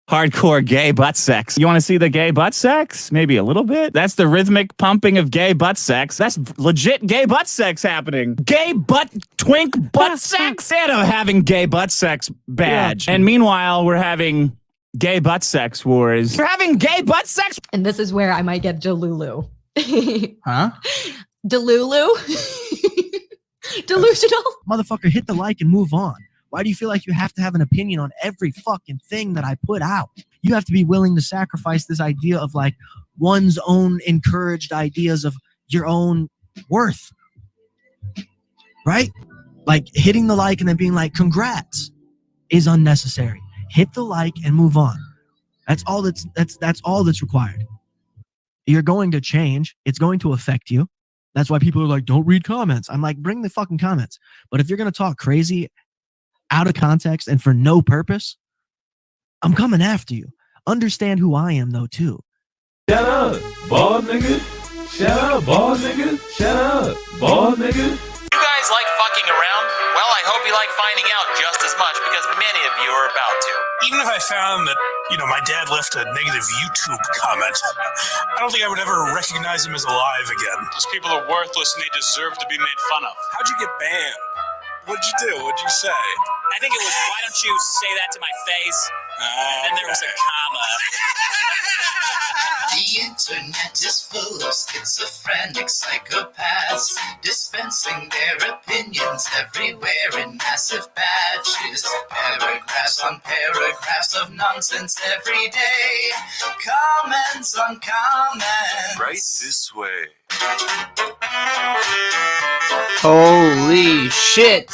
hardcore gay butt sex. You want to see the gay butt sex? Maybe a little bit. That's the rhythmic pumping of gay butt sex. That's legit gay butt sex happening. Gay butt twink butt sex. Santa having gay butt sex badge. Yeah. And meanwhile, we're having gay butt sex wars. We're having gay butt sex. And this is where I might get Delulu. Huh? Delulu? Delusional? Motherfucker, hit the like and move on. Why do you feel like you have to have an opinion on every fucking thing that I put out? You have to be willing to sacrifice this idea of like one's own encouraged ideas of your own worth. Right? Like hitting the like and then being like, congrats is unnecessary. Hit the like and move on. That's all that's required. You're going to change. It's going to affect you. That's why people are like, don't read comments. I'm like, bring the fucking comments. But if you're going to talk crazy out of context and for no purpose, I'm coming after you. Understand who I am, though, too. Shut up, bald nigga. Shut up, bald nigga. Shut up, bald nigga. You guys like fucking around? Well, I hope you like finding out just as much because many of you are about to. Even if I found that, my dad left a negative YouTube comment, I don't think I would ever recognize him as alive again. Those people are worthless and they deserve to be made fun of. How'd you get banned? What'd you do? What'd you say? I think it was, why don't you say that to my face? And then there was a comma. The internet is full of schizophrenic psychopaths, dispensing their opinions everywhere in massive batches. Paragraphs on paragraphs of nonsense every day. Comments on comments. Right this way. Holy shit!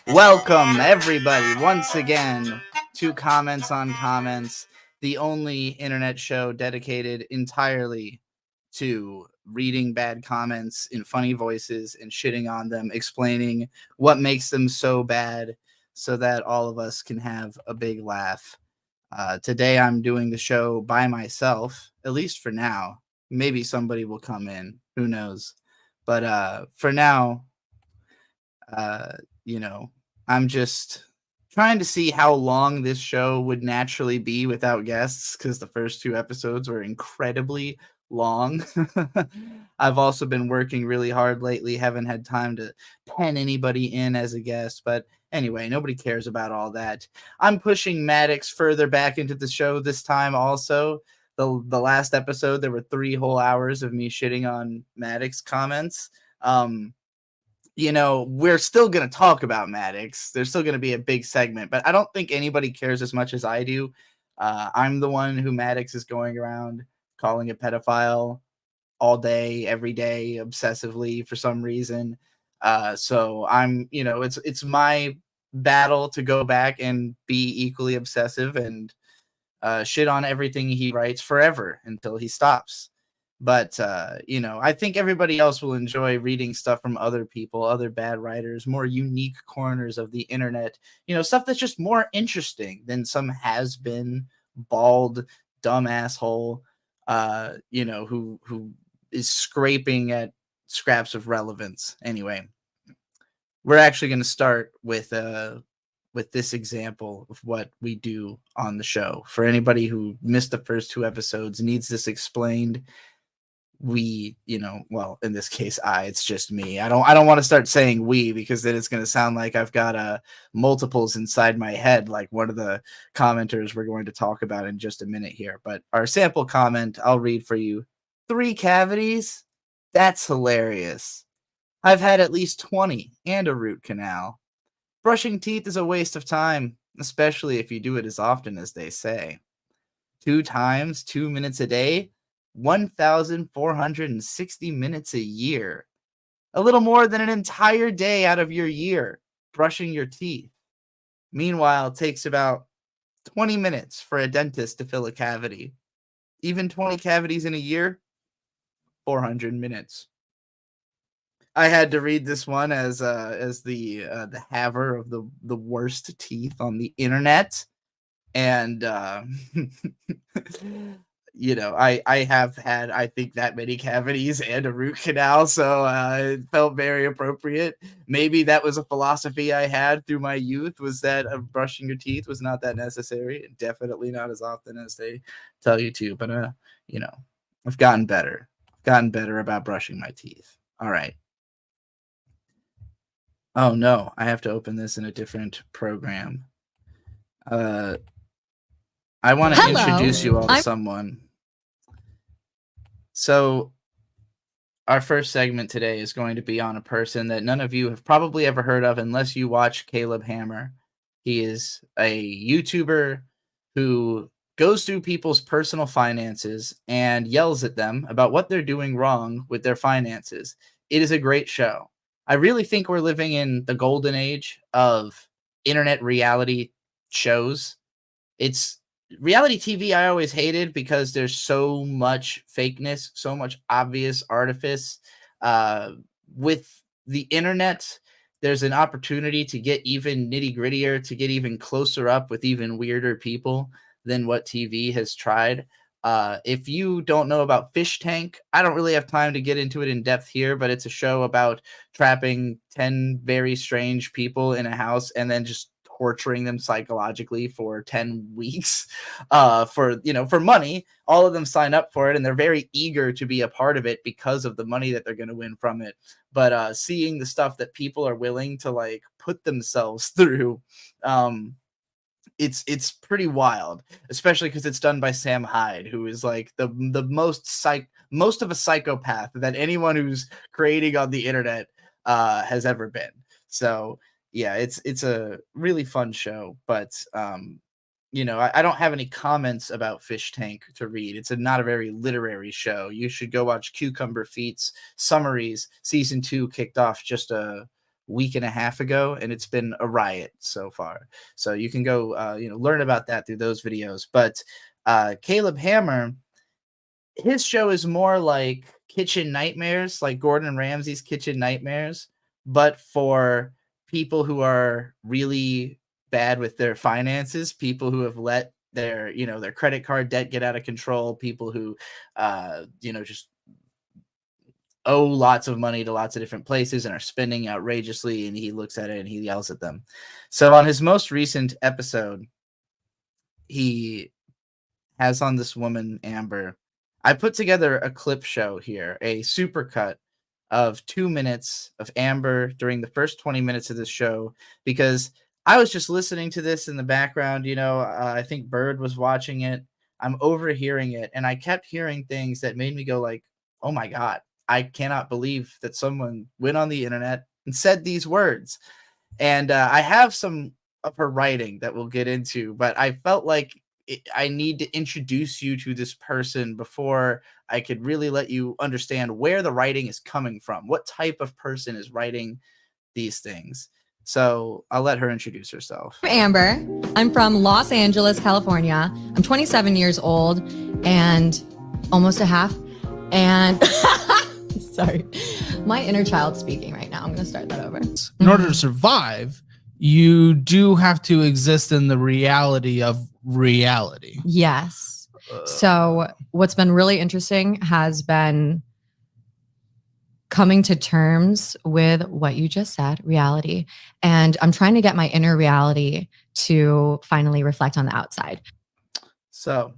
Welcome, everybody, once again to Comments on Comments, the only internet show dedicated entirely to reading bad comments in funny voices and shitting on them, explaining what makes them so bad so that all of us can have a big laugh. Today I'm doing the show by myself, at least for now. Maybe somebody will come in, who knows. But for now, I'm just trying to see how long this show would naturally be without guests, because the first 2 episodes were incredibly long. I've also been working really hard lately, haven't had time to pen anybody in as a guest, but anyway, nobody cares about all that. I'm pushing Maddox further back into the show this time also. The last episode, there were 3 whole hours of me shitting on Maddox comments. We're still going to talk about Maddox. There's still going to be a big segment, but I don't think anybody cares as much as I do. I'm the one who Maddox is going around calling a pedophile all day, every day, obsessively for some reason. So I'm, it's my battle to go back and be equally obsessive and shit on everything he writes forever until he stops. But, I think everybody else will enjoy reading stuff from other people, other bad writers, more unique corners of the internet, stuff that's just more interesting than some has-been, bald, dumb asshole, who is scraping at scraps of relevance. Anyway, we're actually going to start with this example of what we do on the show. For anybody who missed the first 2 episodes, needs this explained, we, well, in this case, it's just me. I don't want to start saying we, because then it's going to sound like I've got multiples inside my head, like one of the commenters we're going to talk about in just a minute here. But our sample comment, I'll read for you. 3 cavities? That's hilarious. I've had at least 20 and a root canal. Brushing teeth is a waste of time, especially if you do it as often as they say. 2 times, 2 minutes a day? 1,460 minutes a year. A little more than an entire day out of your year brushing your teeth. Meanwhile, it takes about 20 minutes for a dentist to fill a cavity. Even 20 cavities in a year, 400 minutes. I had to read this one as the haver of the worst teeth on the internet. And you know, I have had, I think, that many cavities and a root canal, so it felt very appropriate. Maybe that was a philosophy I had through my youth, was that brushing your teeth was not that necessary. Definitely not as often as they tell you to, but you know, I've gotten better about brushing my teeth. All right. Oh no, I have to open this in a different program. I want to introduce you all to someone. So our first segment today is going to be on a person that none of you have probably ever heard of unless you watch Caleb Hammer. He is a YouTuber who goes through people's personal finances and yells at them about what they're doing wrong with their finances. It is a great show. I really think we're living in the golden age of internet reality shows. It's reality TV I always hated because there's so much fakeness, so much obvious artifice. With the internet, there's an opportunity to get even nitty-grittier, to get even closer up with even weirder people than what TV has tried. If you don't know about Fish Tank, I don't really have time to get into it in depth here, but it's a show about trapping 10 very strange people in a house and then just torturing them psychologically for 10 weeks for money. All of them sign up for it and they're very eager to be a part of it because of the money that they're going to win from it. But seeing the stuff that people are willing to like put themselves through, it's pretty wild, especially because it's done by Sam Hyde, who is like the most of a psychopath that anyone who's creating on the internet has ever been. So yeah, it's a really fun show, but you know, I don't have any comments about Fish Tank to read. It's not a very literary show. You should go watch Cucumber Feet's Summaries. Season 2 kicked off just a week and a half ago, and it's been a riot so far. So you can go learn about that through those videos. But Caleb Hammer, his show is more like Kitchen Nightmares, like Gordon Ramsay's Kitchen Nightmares, but for people who are really bad with their finances, people who have let their credit card debt get out of control, people who just owe lots of money to lots of different places and are spending outrageously, and he looks at it and he yells at them. So on his most recent episode, he has on this woman, Amber. I put together a clip show here, a supercut of 2 minutes of Amber during the first 20 minutes of this show, because I was just listening to this in the background. I think Bird was watching it. I'm overhearing it, and I kept hearing things that made me go like, oh my God, I cannot believe that someone went on the internet and said these words. And I have some of her writing that we'll get into, but I felt like I need to introduce you to this person before I could really let you understand where the writing is coming from, what type of person is writing these things. So I'll let her introduce herself. I'm Amber. I'm from Los Angeles, California. I'm 27 years old and almost a half. And sorry, my inner child speaking right now. I'm going to start that over. In order to survive, you do have to exist in the reality of reality. Yes. So what's been really interesting has been coming to terms with what you just said, reality. And I'm trying to get my inner reality to finally reflect on the outside. So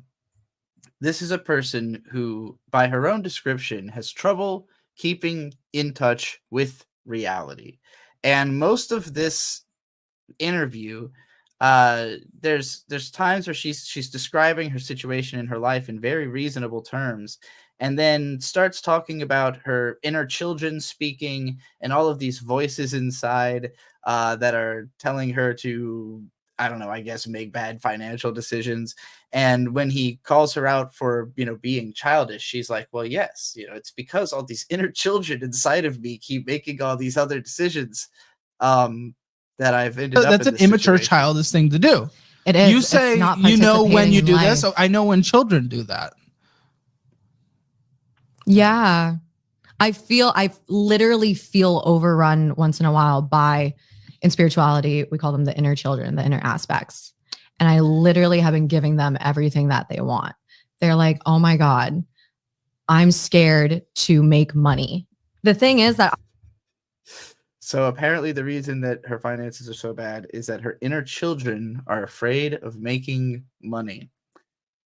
this is a person who, by her own description, has trouble keeping in touch with reality. And most of this interview, there's times where she's describing her situation in her life in very reasonable terms, and then starts talking about her inner children speaking and all of these voices inside that are telling her to, I don't know, I guess make bad financial decisions. And when he calls her out for, being childish, she's like, well, yes, it's because all these inner children inside of me keep making all these other decisions that I've ended up in. That's an immature, childish thing to do. It is. You say, when you do this. So I know when children do that. Yeah. I literally feel overrun once in a while by, in spirituality, we call them the inner children, the inner aspects. And I literally have been giving them everything that they want. They're like, oh my God, I'm scared to make money. The thing is that So apparently the reason that her finances are so bad is that her inner children are afraid of making money.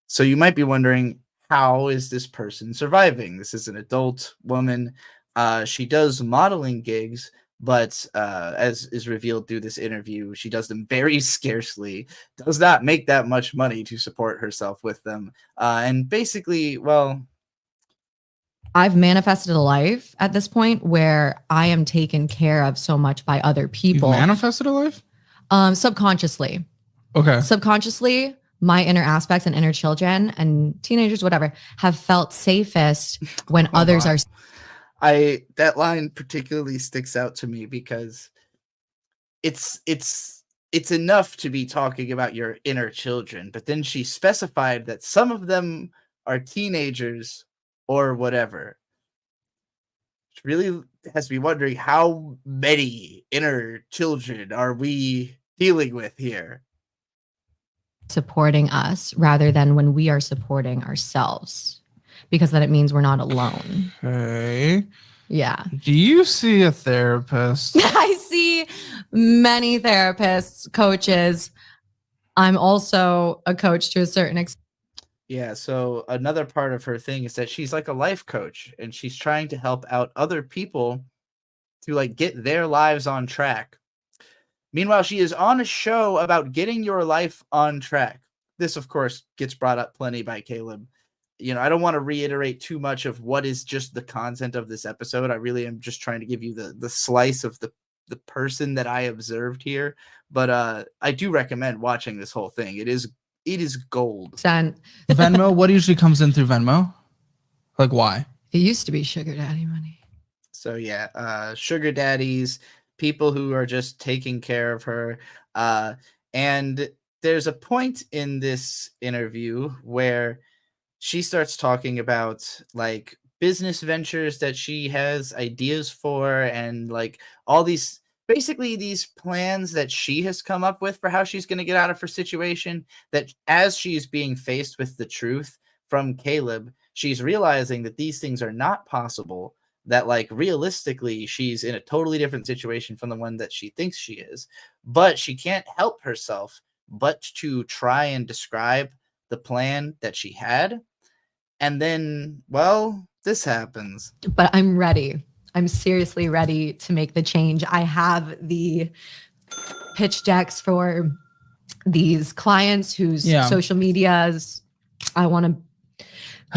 So you might be wondering, how is this person surviving? This is an adult woman. She does modeling gigs, but as is revealed through this interview, she does them very scarcely, does not make that much money to support herself with them. And basically, well, I've manifested a life at this point where I am taken care of so much by other You people. manifested a life? Subconsciously. Okay. Subconsciously, my inner aspects and inner children and teenagers, whatever, have felt safest when others are. That line particularly sticks out to me because it's enough to be talking about your inner children, but then she specified that some of them are teenagers or whatever. Which really has me wondering, how many inner children are we dealing with here? Supporting us rather than when we are supporting ourselves, because then it means we're not alone. Okay. Yeah. Do you see a therapist? I see many therapists, coaches. I'm also a coach to a certain extent. Yeah, so another part of her thing is that she's like a life coach and she's trying to help out other people to like get their lives on track. Meanwhile, she is on a show about getting your life on track. This, of course, gets brought up plenty by Caleb. You know, I don't want to reiterate too much of what is just the content of this episode. I really am just trying to give you the slice of the person that I observed here. But I do recommend watching this whole thing. It is gold. Venmo, what usually comes in through Venmo? Like, why? It used to be sugar daddy money. So yeah, sugar daddies, people who are just taking care of her. And there's a point in this interview where she starts talking about like business ventures that she has ideas for, and like all these basically these plans that she has come up with for how she's going to get out of her situation, that as she's being faced with the truth from Caleb, she's realizing that these things are not possible, that like realistically she's in a totally different situation from the one that she thinks she is, but she can't help herself but to try and describe the plan that she had. And then, well, this happens. But I'm ready. I'm seriously ready to make the change. I have the pitch decks for these clients whose social medias I want to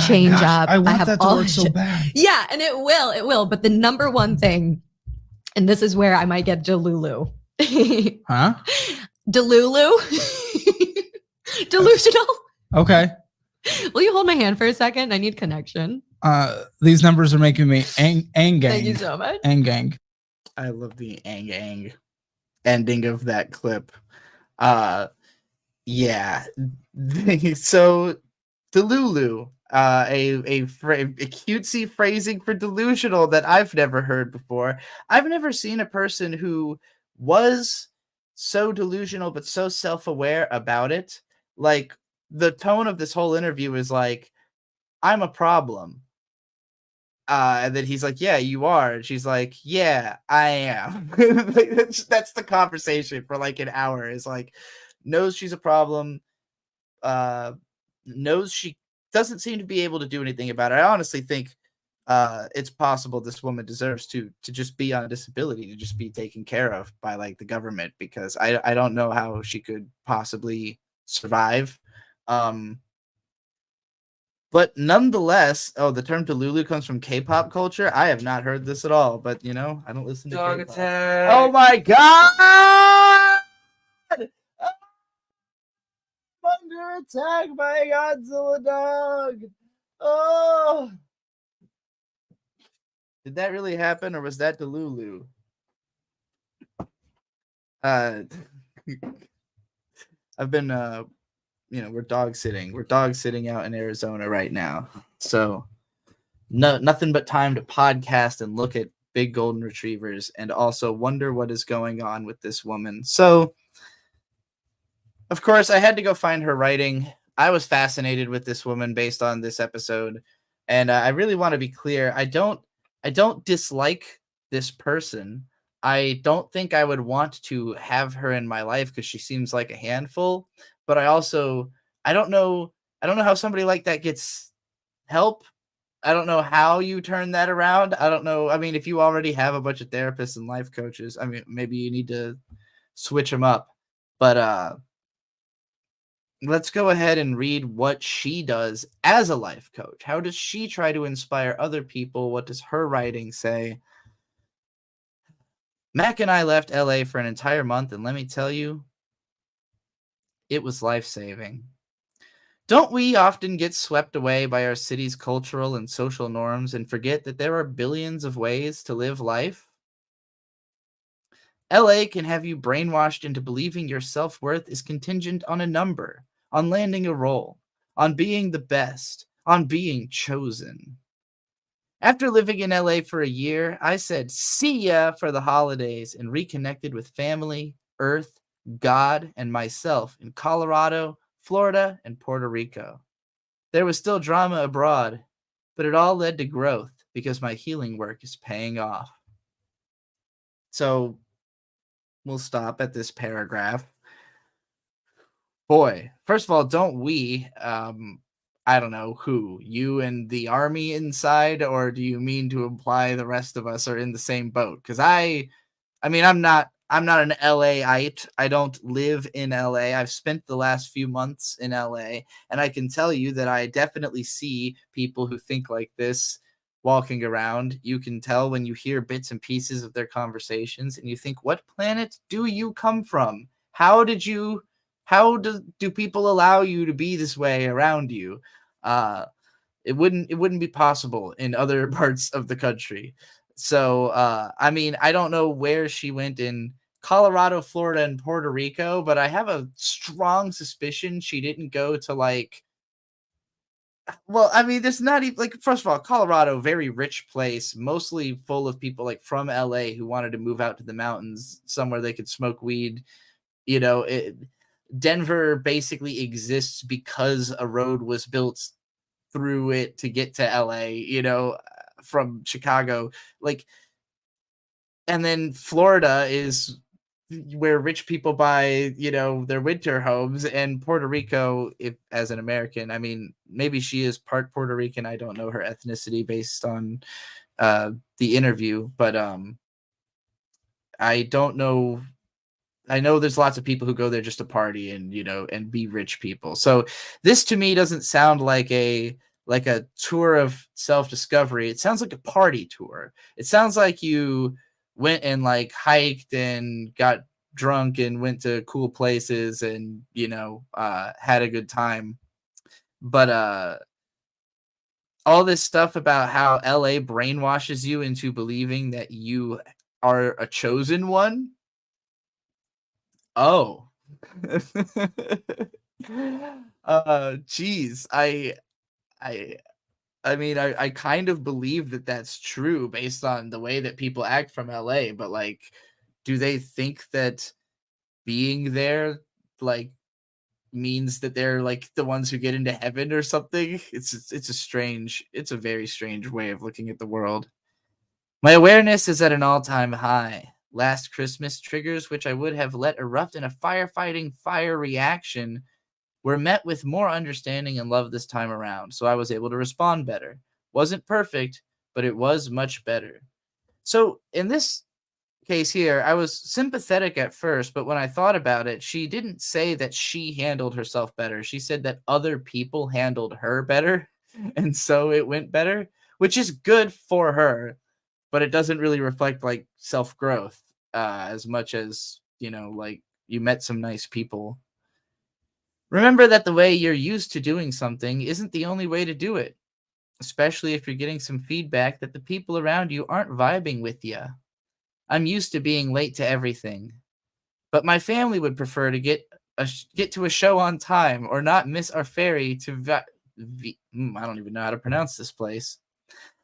change up. I want have that to all work this so shit. bad. Yeah, and it will. But the number one thing, and this is where I might get Delulu. Huh? Delulu? Delusional? Okay. Will you hold my hand for a second? I need connection. These numbers are making me ang gang. Thank you so much. Ang gang. I love the ang ending of that clip. Yeah. So Delulu, a cutesy phrasing for delusional that I've never heard before. I've never seen a person who was so delusional but so self-aware about it. Like, the tone of this whole interview is like, I'm a problem. And then he's like, yeah, you are. And she's like, yeah, I am. That's the conversation for like an hour. Is like, knows she's a problem, knows she doesn't seem to be able to do anything about it. I honestly think it's possible this woman deserves to just be on disability, to just be taken care of by like the government, because I don't know how she could possibly survive. But nonetheless, the term Delulu comes from K-pop culture. I have not heard this at all, but you know, I don't listen to Dog K-pop. attack. Oh my god! I'm under attack by a Godzilla dog. Oh, did that really happen, or was that Delulu? I've been we're dog sitting. We're dog sitting out in Arizona right now. So nothing but time to podcast and look at big golden retrievers and also wonder what is going on with this woman. So, of course, I had to go find her writing. I was fascinated with this woman based on this episode, and I really want to be clear. I don't dislike this person. I don't think I would want to have her in my life because she seems like a handful. But I don't know how somebody like that gets help. I don't know how you turn that around. I don't know. I mean, if you already have a bunch of therapists and life coaches, I mean, maybe you need to switch them up. But let's go ahead and read what she does as a life coach. How does she try to inspire other people? What does her writing say? Mac and I left LA for an entire month, and let me tell you, it was life-saving. Don't we often get swept away by our city's cultural and social norms and forget that there are billions of ways to live life? LA can have you brainwashed into believing your self-worth is contingent on a number, on landing a role, on being the best, on being chosen. After living in LA for a year, I said see ya for the holidays and reconnected with family, Earth, God, and myself in Colorado, Florida, and Puerto Rico. There was still drama abroad, but it all led to growth because my healing work is paying off. So we'll stop at this paragraph. Boy, first of all, don't we, I don't know who, you and the army inside, or do you mean to imply the rest of us are in the same boat? Because I mean, I'm not an LAite. I don't live in LA. I've spent the last few months in LA, and I can tell you that I definitely see people who think like this walking around. You can tell when you hear bits and pieces of their conversations, and you think, what planet do you come from? How do people allow you to be this way around you? It wouldn't be possible in other parts of the country. So, I mean, I don't know where she went in Colorado, Florida, and Puerto Rico, but I have a strong suspicion she didn't go to well, I mean, there's not even first of all, Colorado, very rich place, mostly full of people from LA who wanted to move out to the mountains, somewhere they could smoke weed. Denver basically exists because a road was built through it to get to LA, from Chicago. And then Florida is where rich people buy, their winter homes, and Puerto Rico, as an American, I mean, maybe she is part Puerto Rican. I don't know her ethnicity based on the interview, but I don't know. I know there's lots of people who go there just to party and, and be rich people. So this to me doesn't sound like a tour of self-discovery. It sounds like a party tour. It sounds like you went and hiked and got drunk and went to cool places and, had a good time. But all this stuff about how LA brainwashes you into believing that you are a chosen one. Oh, geez. I mean, I kind of believe that that's true based on the way that people act from LA, but do they think that being there means that they're the ones who get into heaven or something? It's a very strange way of looking at the world. My awareness is at an all-time high. Last Christmas, triggers which I would have let erupt in a firefighting fire reaction were met with more understanding and love this time around, so I was able to respond better. Wasn't perfect, but it was much better. So in this case here, I was sympathetic at first, but when I thought about it, she didn't say that she handled herself better. She said that other people handled her better, and so it went better, which is good for her, but it doesn't really reflect self-growth as much as, you met some nice people. Remember that the way you're used to doing something isn't the only way to do it, especially if you're getting some feedback that the people around you aren't vibing with you. I'm used to being late to everything, but my family would prefer to get to a show on time or not miss our ferry to I don't even know how to pronounce this place.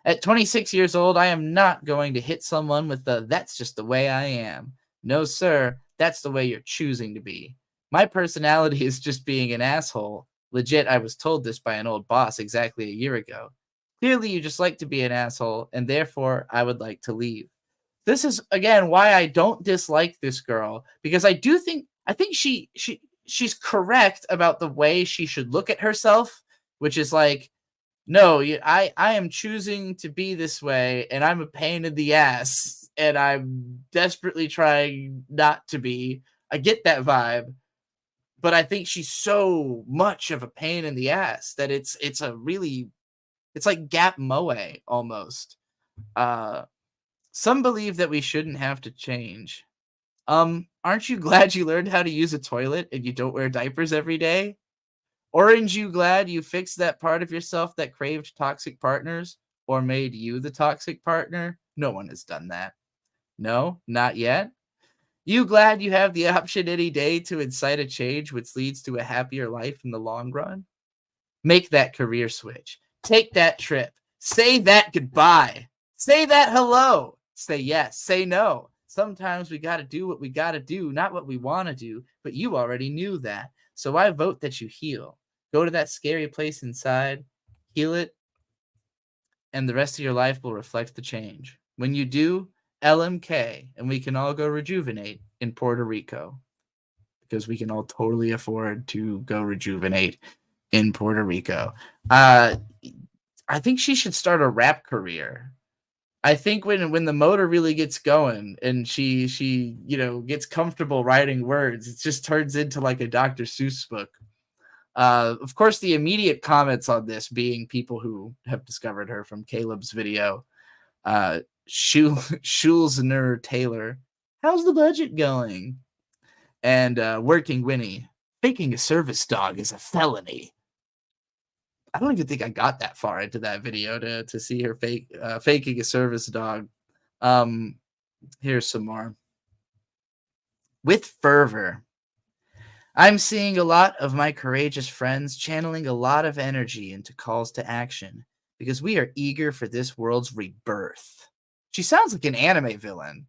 At 26 years old, I am not going to hit someone with that's just the way I am. No, sir, that's the way you're choosing to be. My personality is just being an asshole. Legit, I was told this by an old boss exactly a year ago. Clearly, you just like to be an asshole, and therefore, I would like to leave. This is, again, why I don't dislike this girl, because I think she's correct about the way she should look at herself, which is like, no, I am choosing to be this way, and I'm a pain in the ass, and I'm desperately trying not to be. I get that vibe, but I think she's so much of a pain in the ass that it's like Gap Moe almost. Some believe that we shouldn't have to change. Aren't you glad you learned how to use a toilet and you don't wear diapers every day? Aren't you glad you fixed that part of yourself that craved toxic partners or made you the toxic partner? No one has done that. No, not yet. You glad you have the option any day to incite a change which leads to a happier life in the long run? Make that career switch. Take that trip. Say that goodbye. Say that hello. Say yes. Say no. Sometimes we got to do what we got to do, not what we want to do, but you already knew that. So I vote that you heal. Go to that scary place inside, heal it, and the rest of your life will reflect the change. When you do, LMK, and we can all go rejuvenate in Puerto Rico, because we can all totally afford to go rejuvenate in Puerto Rico. I think she should start a rap career. I think when the motor really gets going and she gets comfortable writing words, it just turns into like a Dr. Seuss book. Of course, the immediate comments on this being people who have discovered her from Caleb's video. Schulzner Taylor, how's the budget going? And Working Winnie, faking a service dog is a felony. I don't even think I got that far into that video to see her faking a service dog. Here's some more. With fervor, I'm seeing a lot of my courageous friends channeling a lot of energy into calls to action because we are eager for this world's rebirth. She sounds like an anime villain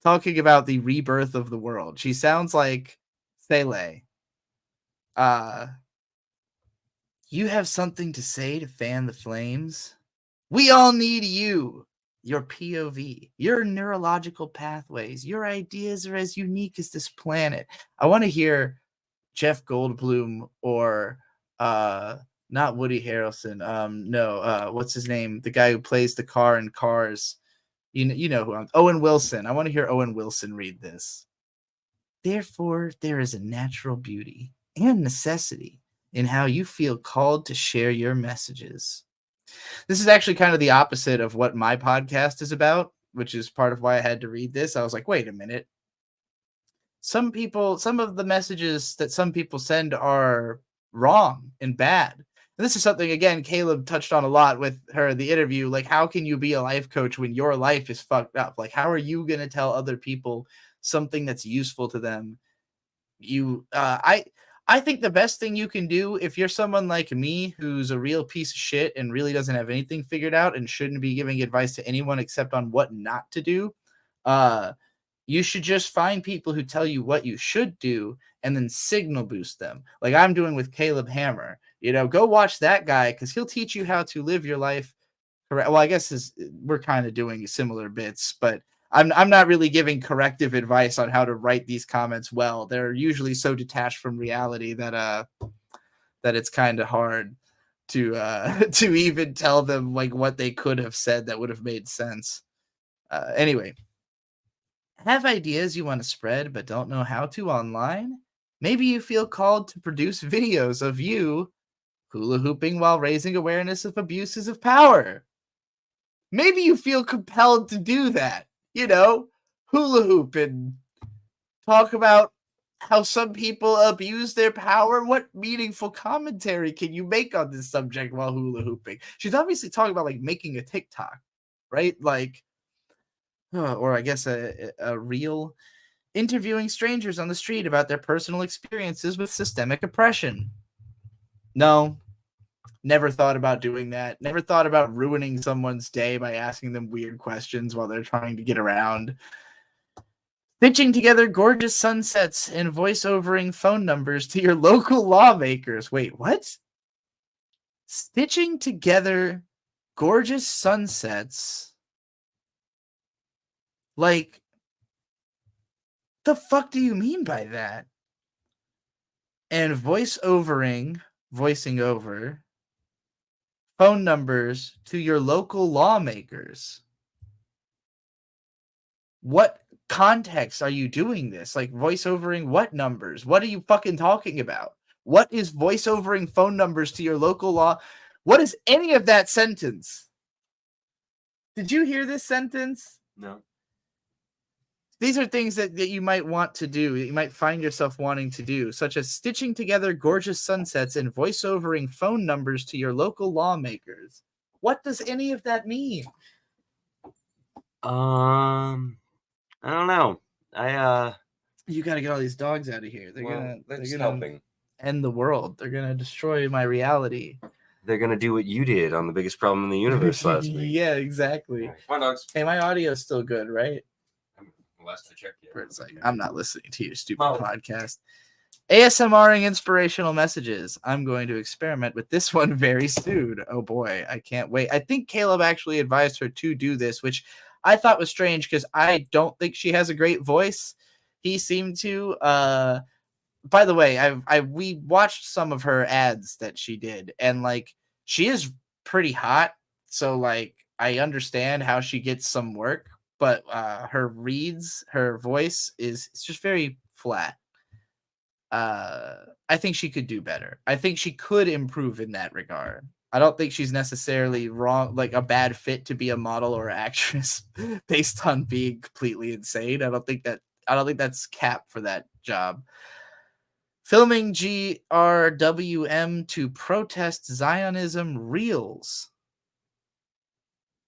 talking about the rebirth of the world. She sounds like Sele. You have something to say to fan the flames? We all need you. Your POV, your neurological pathways, your ideas are as unique as this planet. I want to hear Jeff Goldblum or not Woody Harrelson. What's his name? The guy who plays the car in Cars. You know who I'm. Owen Wilson. I want to hear Owen Wilson read this. Therefore, there is a natural beauty and necessity in how you feel called to share your messages. This is actually kind of the opposite of what my podcast is about, which is part of why I had to read this. I was like, wait a minute. Some of the messages that some people send are wrong and bad. And this is something, again, Caleb touched on a lot with her in the interview. Like, how can you be a life coach when your life is fucked up? Like, how are you going to tell other people something that's useful to them? I think the best thing you can do if you're someone like me who's a real piece of shit and really doesn't have anything figured out and shouldn't be giving advice to anyone except on what not to do, you should just find people who tell you what you should do and then signal boost them. Like I'm doing with Caleb Hammer. Go watch that guy because he'll teach you how to live your life correct. Well, I guess we're kind of doing similar bits, but I'm not really giving corrective advice on how to write these comments well. They're usually so detached from reality that it's kind of hard to even tell them like what they could have said that would have made sense. Anyway, have ideas you want to spread but don't know how to online? Maybe you feel called to produce videos of you hula hooping while raising awareness of abuses of power. Maybe you feel compelled to do that. Hula hoop and talk about how some people abuse their power. What meaningful commentary can you make on this subject while hula hooping? She's obviously talking about like making a TikTok, right? Like, or I guess a reel, interviewing strangers on the street about their personal experiences with systemic oppression. No. Never thought about doing that. Never thought about ruining someone's day by asking them weird questions while they're trying to get around. Stitching together gorgeous sunsets and voice-overing phone numbers to your local lawmakers. Wait, what? Stitching together gorgeous sunsets. Like, the fuck do you mean by that? And voicing over phone numbers to your local lawmakers. What context are you doing this? Like, voice-overing what numbers? What are you fucking talking about? What is voice-overing phone numbers to your local law? What is any of that sentence? Did you hear this sentence? No. These are things that you might want to do, that you might find yourself wanting to do, such as stitching together gorgeous sunsets and voice-overing phone numbers to your local lawmakers. What does any of that mean? I don't know. You got to get all these dogs out of here. They're just gonna helping. end the world. They're gonna destroy my reality. They're gonna do what you did on The Biggest Problem in the Universe last week. Yeah, exactly. Come on, dogs. Hey, my audio's still good, right? Last I checked, Where it's like, I'm not listening to your stupid podcast. ASMRing inspirational messages. I'm going to experiment with this one very soon. Oh boy, I can't wait. I think Caleb actually advised her to do this, which I thought was strange because I don't think she has a great voice. He seemed to. By the way, we watched some of her ads that she did, and like she is pretty hot. So like I understand how she gets some work, but her voice is just very flat. I think she could do better. I think she could improve in that regard. I don't think she's necessarily wrong, like a bad fit to be a model or actress based on being completely insane. I don't think that's cap for that job. Filming GRWM to protest Zionism reels.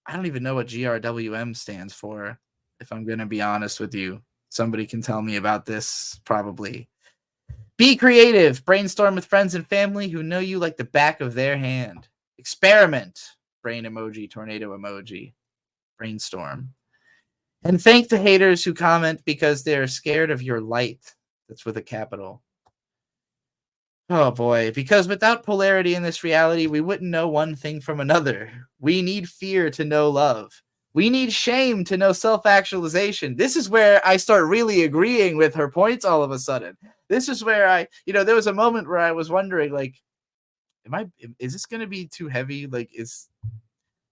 I don't even know what GRWM stands for, if I'm going to be honest with you. Somebody can tell me about this, probably. Be creative. Brainstorm with friends and family who know you like the back of their hand. Experiment. Brain emoji, tornado emoji. Brainstorm. And thank the haters who comment because they're scared of your light. That's with a capital. Oh boy, because without polarity in this reality, we wouldn't know one thing from another. We need fear to know love. We need shame to know self-actualization. This is where I start really agreeing with her points all of a sudden. This is where there was a moment where I was wondering, like, is this going to be too heavy? Like, is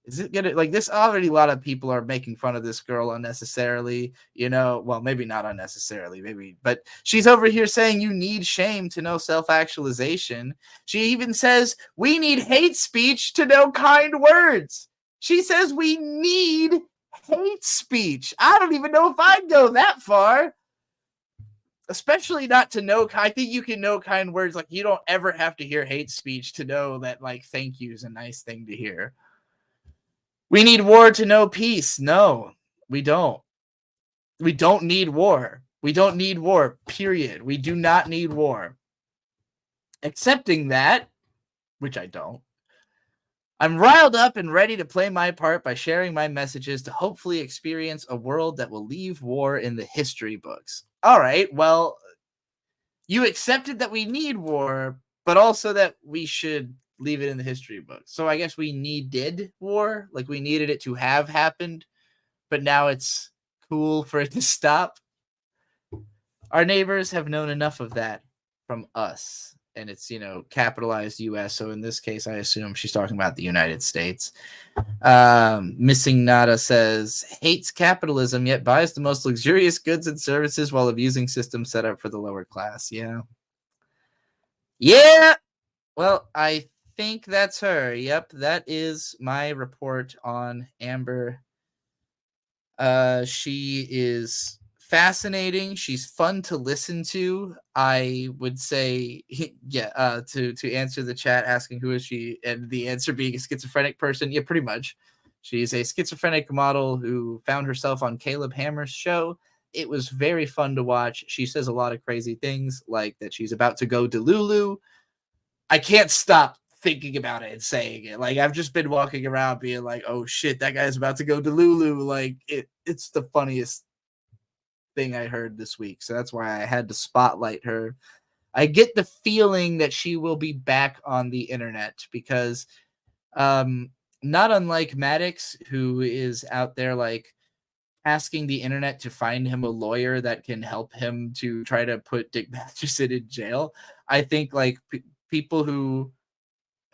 it going to, like, this already, a lot of people are making fun of this girl unnecessarily, well, maybe not unnecessarily, maybe, but she's over here saying you need shame to know self-actualization. She even says we need hate speech to know kind words. She says we need hate speech. I don't even know if I'd go that far. Especially not to know. I think you can know kind words. Like, you don't ever have to hear hate speech to know that, like, thank you is a nice thing to hear. We need war to know peace. No, we don't. We don't need war. We don't need war, period. We do not need war. Accepting that, which I don't, I'm riled up and ready to play my part by sharing my messages to hopefully experience a world that will leave war in the history books. All right, well, you accepted that we need war, but also that we should leave it in the history books. So I guess we needed war, like we needed it to have happened, but now it's cool for it to stop. Our neighbors have known enough of that from us. And it's, capitalized U.S. So in this case, I assume she's talking about the United States. Missing Nada says, hates capitalism, yet buys the most luxurious goods and services while abusing systems set up for the lower class. Yeah. Yeah. Well, I think that's her. Yep. That is my report on Amber. She is fascinating. She's fun to listen to. I would say, yeah, to answer the chat asking who is she, and the answer being a schizophrenic person. Yeah, pretty much. She's a schizophrenic model who found herself on Caleb Hammer's show. It was very fun to watch. She says a lot of crazy things, like that she's about to go Delulu. I can't stop thinking about it and saying it. Like, I've just been walking around being like, oh shit, that guy's about to go Delulu. Like, it's the funniest thing I heard this week. So that's why I had to spotlight her. I get the feeling that she will be back on the internet because not unlike Maddox, who is out there like asking the internet to find him a lawyer that can help him to try to put Dick Masterson in jail. I think like people who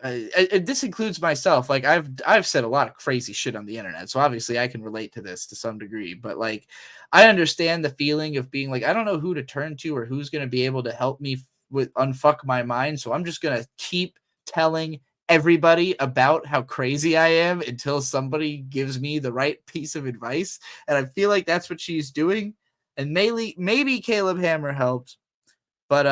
this includes myself. Like I've said a lot of crazy shit on the internet, so obviously I can relate to this to some degree. But like I understand the feeling of being like I don't know who to turn to or who's going to be able to help me with unfuck my mind. So I'm just gonna keep telling everybody about how crazy I am until somebody gives me the right piece of advice. And I feel like that's what she's doing. And maybe Caleb Hammer helped, but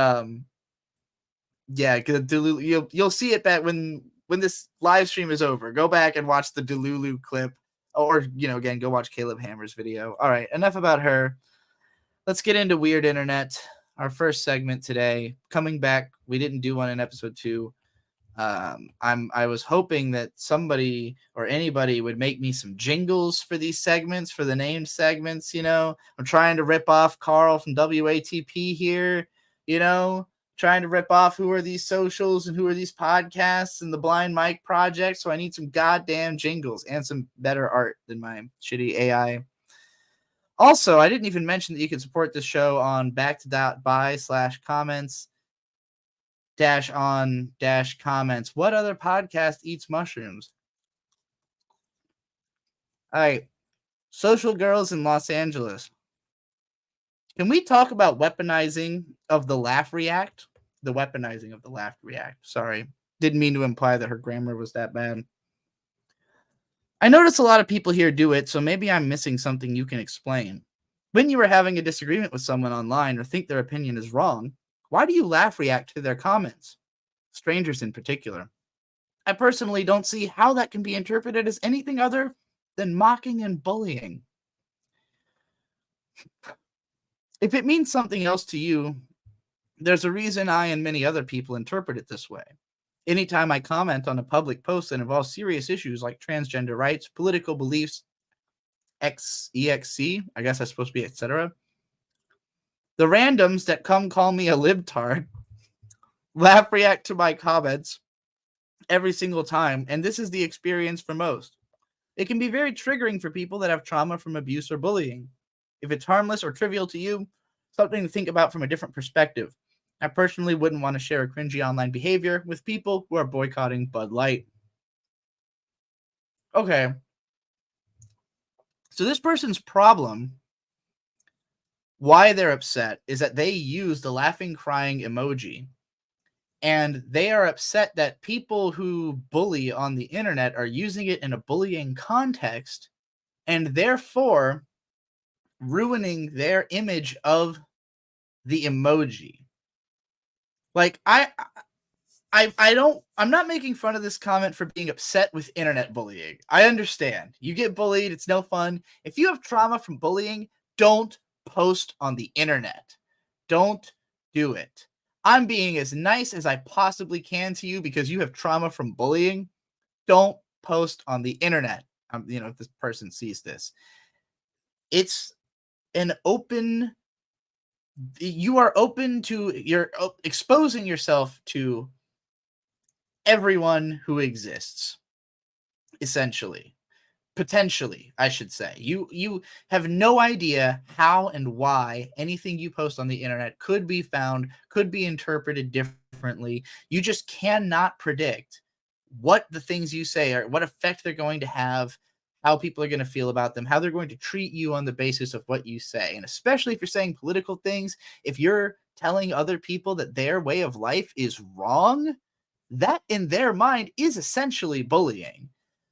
yeah, you'll see it back when this live stream is over. Go back and watch the Delulu clip, or again, go watch Caleb Hammer's video. All right, enough about her. Let's get into Weird Internet. Our first segment today, coming back. We didn't do one in episode 2. I was hoping that somebody or anybody would make me some jingles for these segments, for the named segments. I'm trying to rip off Carl from WATP here. Trying to rip off who are these socials and who are these podcasts and the Blind Mike Project. So I need some goddamn jingles and some better art than my shitty AI. Also, I didn't even mention that you can support this show on back.by/comments-on-comments. What other podcast eats mushrooms? All right. Social Girls in Los Angeles. Can we talk about weaponizing of the laugh react? The weaponizing of the laugh react. Sorry. Didn't mean to imply that her grammar was that bad. I notice a lot of people here do it, so maybe I'm missing something you can explain. When you are having a disagreement with someone online or think their opinion is wrong, why do you laugh react to their comments? Strangers in particular. I personally don't see how that can be interpreted as anything other than mocking and bullying. If it means something else to you, there's a reason I and many other people interpret it this way. Anytime I comment on a public post that involves serious issues like transgender rights, political beliefs, EXC, I guess that's supposed to be etc., the randoms that come call me a libtard laugh react to my comments every single time, and this is the experience for most. It can be very triggering for people that have trauma from abuse or bullying. If it's harmless or trivial to you, something to think about from a different perspective. I personally wouldn't want to share a cringy online behavior with people who are boycotting Bud Light. Okay. So this person's problem, why they're upset, is that they use the laughing, crying emoji. And they are upset that people who bully on the internet are using it in a bullying context and therefore ruining their image of the emoji. Like I'm not making fun of this comment for being upset with internet bullying. I understand. You get bullied, it's no fun. If you have trauma from bullying, don't post on the internet. Don't do it. I'm being as nice as I possibly can to you because you have trauma from bullying. Don't post on the internet. If this person sees this. It's an open, you're exposing yourself to everyone who exists, essentially. Potentially, I should say. You have no idea how and why anything you post on the internet could be found, could be interpreted differently. You just cannot predict what the things you say are, what effect they're going to have, how people are going to feel about them, how they're going to treat you on the basis of what you say. And especially if you're saying political things, if you're telling other people that their way of life is wrong, that in their mind is essentially bullying.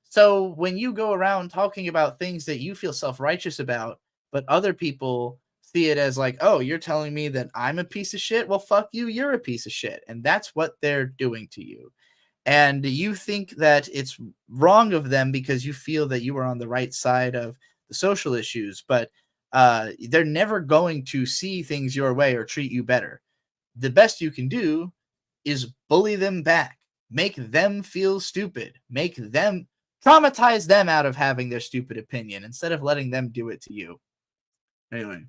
So when you go around talking about things that you feel self-righteous about, but other people see it as like, oh, you're telling me that I'm a piece of shit? Well, fuck you, you're a piece of shit. And that's what they're doing to you. And you think that it's wrong of them because you feel that you are on the right side of the social issues, but they're never going to see things your way or treat you better. The best you can do is bully them back, make them feel stupid, make them traumatize them out of having their stupid opinion instead of letting them do it to you. Anyway,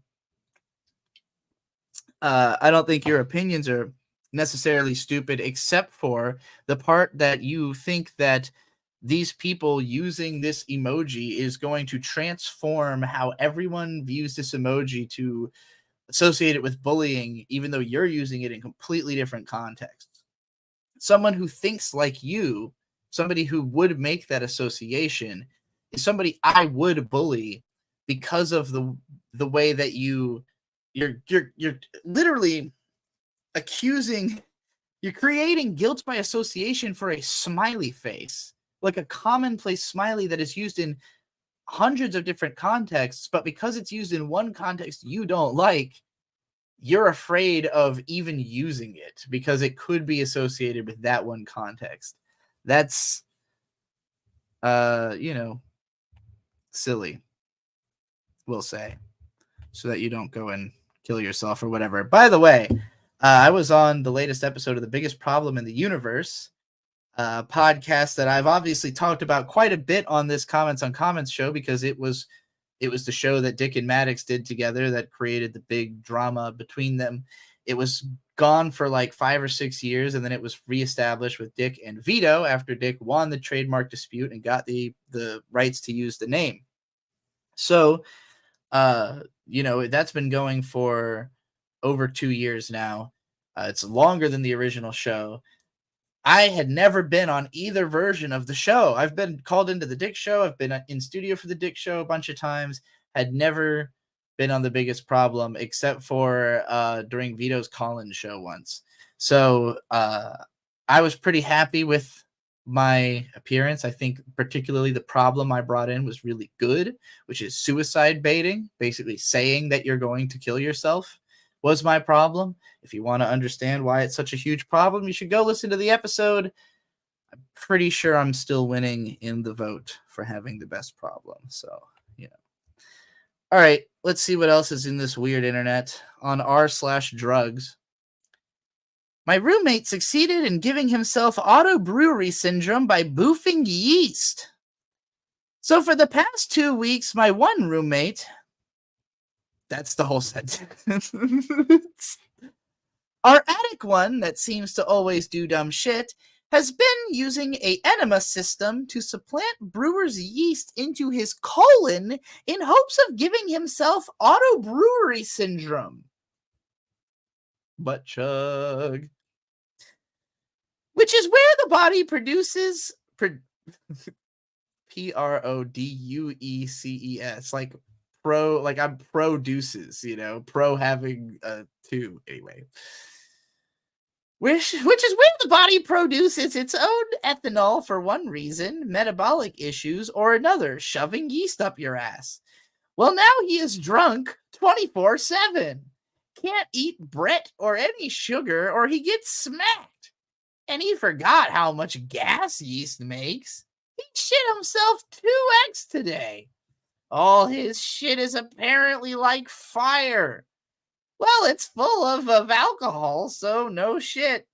I don't think your opinions are necessarily stupid, except for the part that you think that these people using this emoji is going to transform how everyone views this emoji to associate it with bullying, even though you're using it in completely different contexts. Someone who thinks like you, somebody who would make that association, is somebody I would bully because of the way that you're literally accusing, you're creating guilt by association for a smiley face, like a commonplace smiley that is used in hundreds of different contexts, but because it's used in one context you don't like, you're afraid of even using it because it could be associated with that one context. That's silly, we'll say, so that you don't go and kill yourself or whatever. By the way, I was on the latest episode of The Biggest Problem in the Universe, podcast that I've obviously talked about quite a bit on this Comments on Comments show, because it was the show that Dick and Maddox did together that created the big drama between them. It was gone for like 5 or 6 years, and then it was reestablished with Dick and Vito after Dick won the trademark dispute and got the rights to use the name. So, that's been going for over 2 years now. It's longer than the original show. I had never been on either version of the show. I've been called into the Dick show. I've been in studio for the Dick show a bunch of times. Had never been on The Biggest Problem except for during Vito's call-in show once. So I was pretty happy with my appearance. I think particularly the problem I brought in was really good, which is suicide baiting, basically saying that you're going to kill yourself was my problem. If you want to understand why it's such a huge problem, you should go listen to the episode. I'm pretty sure I'm still winning in the vote for having the best problem. So, All right, let's see what else is in this weird internet. On r/drugs. My roommate succeeded in giving himself auto brewery syndrome by boofing yeast. So for the past 2 weeks, my one roommate... That's the whole sentence. Our attic one, that seems to always do dumb shit, has been using a enema system to supplant brewer's yeast into his colon in hopes of giving himself auto brewery syndrome. Butt chug. Which is where the body produces PRODUECES, like I'm produces, pro having two anyway. Which is where the body produces its own ethanol for one reason, metabolic issues, or another, shoving yeast up your ass. Well, now he is drunk 24/7. Can't eat Brett or any sugar or he gets smacked. And he forgot how much gas yeast makes. He shit himself 2x today. All his shit is apparently like fire. Well, it's full of alcohol, so no shit.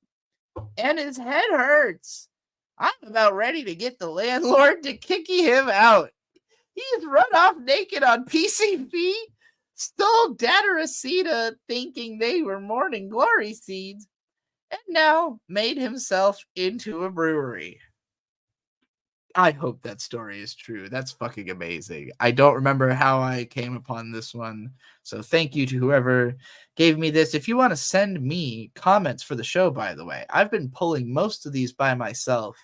And his head hurts. I'm about ready to get the landlord to kick him out. He's run off naked on PCP, stole Dataracita thinking they were morning glory seeds, and now made himself into a brewery. I hope that story is true. That's fucking amazing. I don't remember how I came upon this one. So thank you to whoever gave me this. If you want to send me comments for the show, by the way, I've been pulling most of these by myself.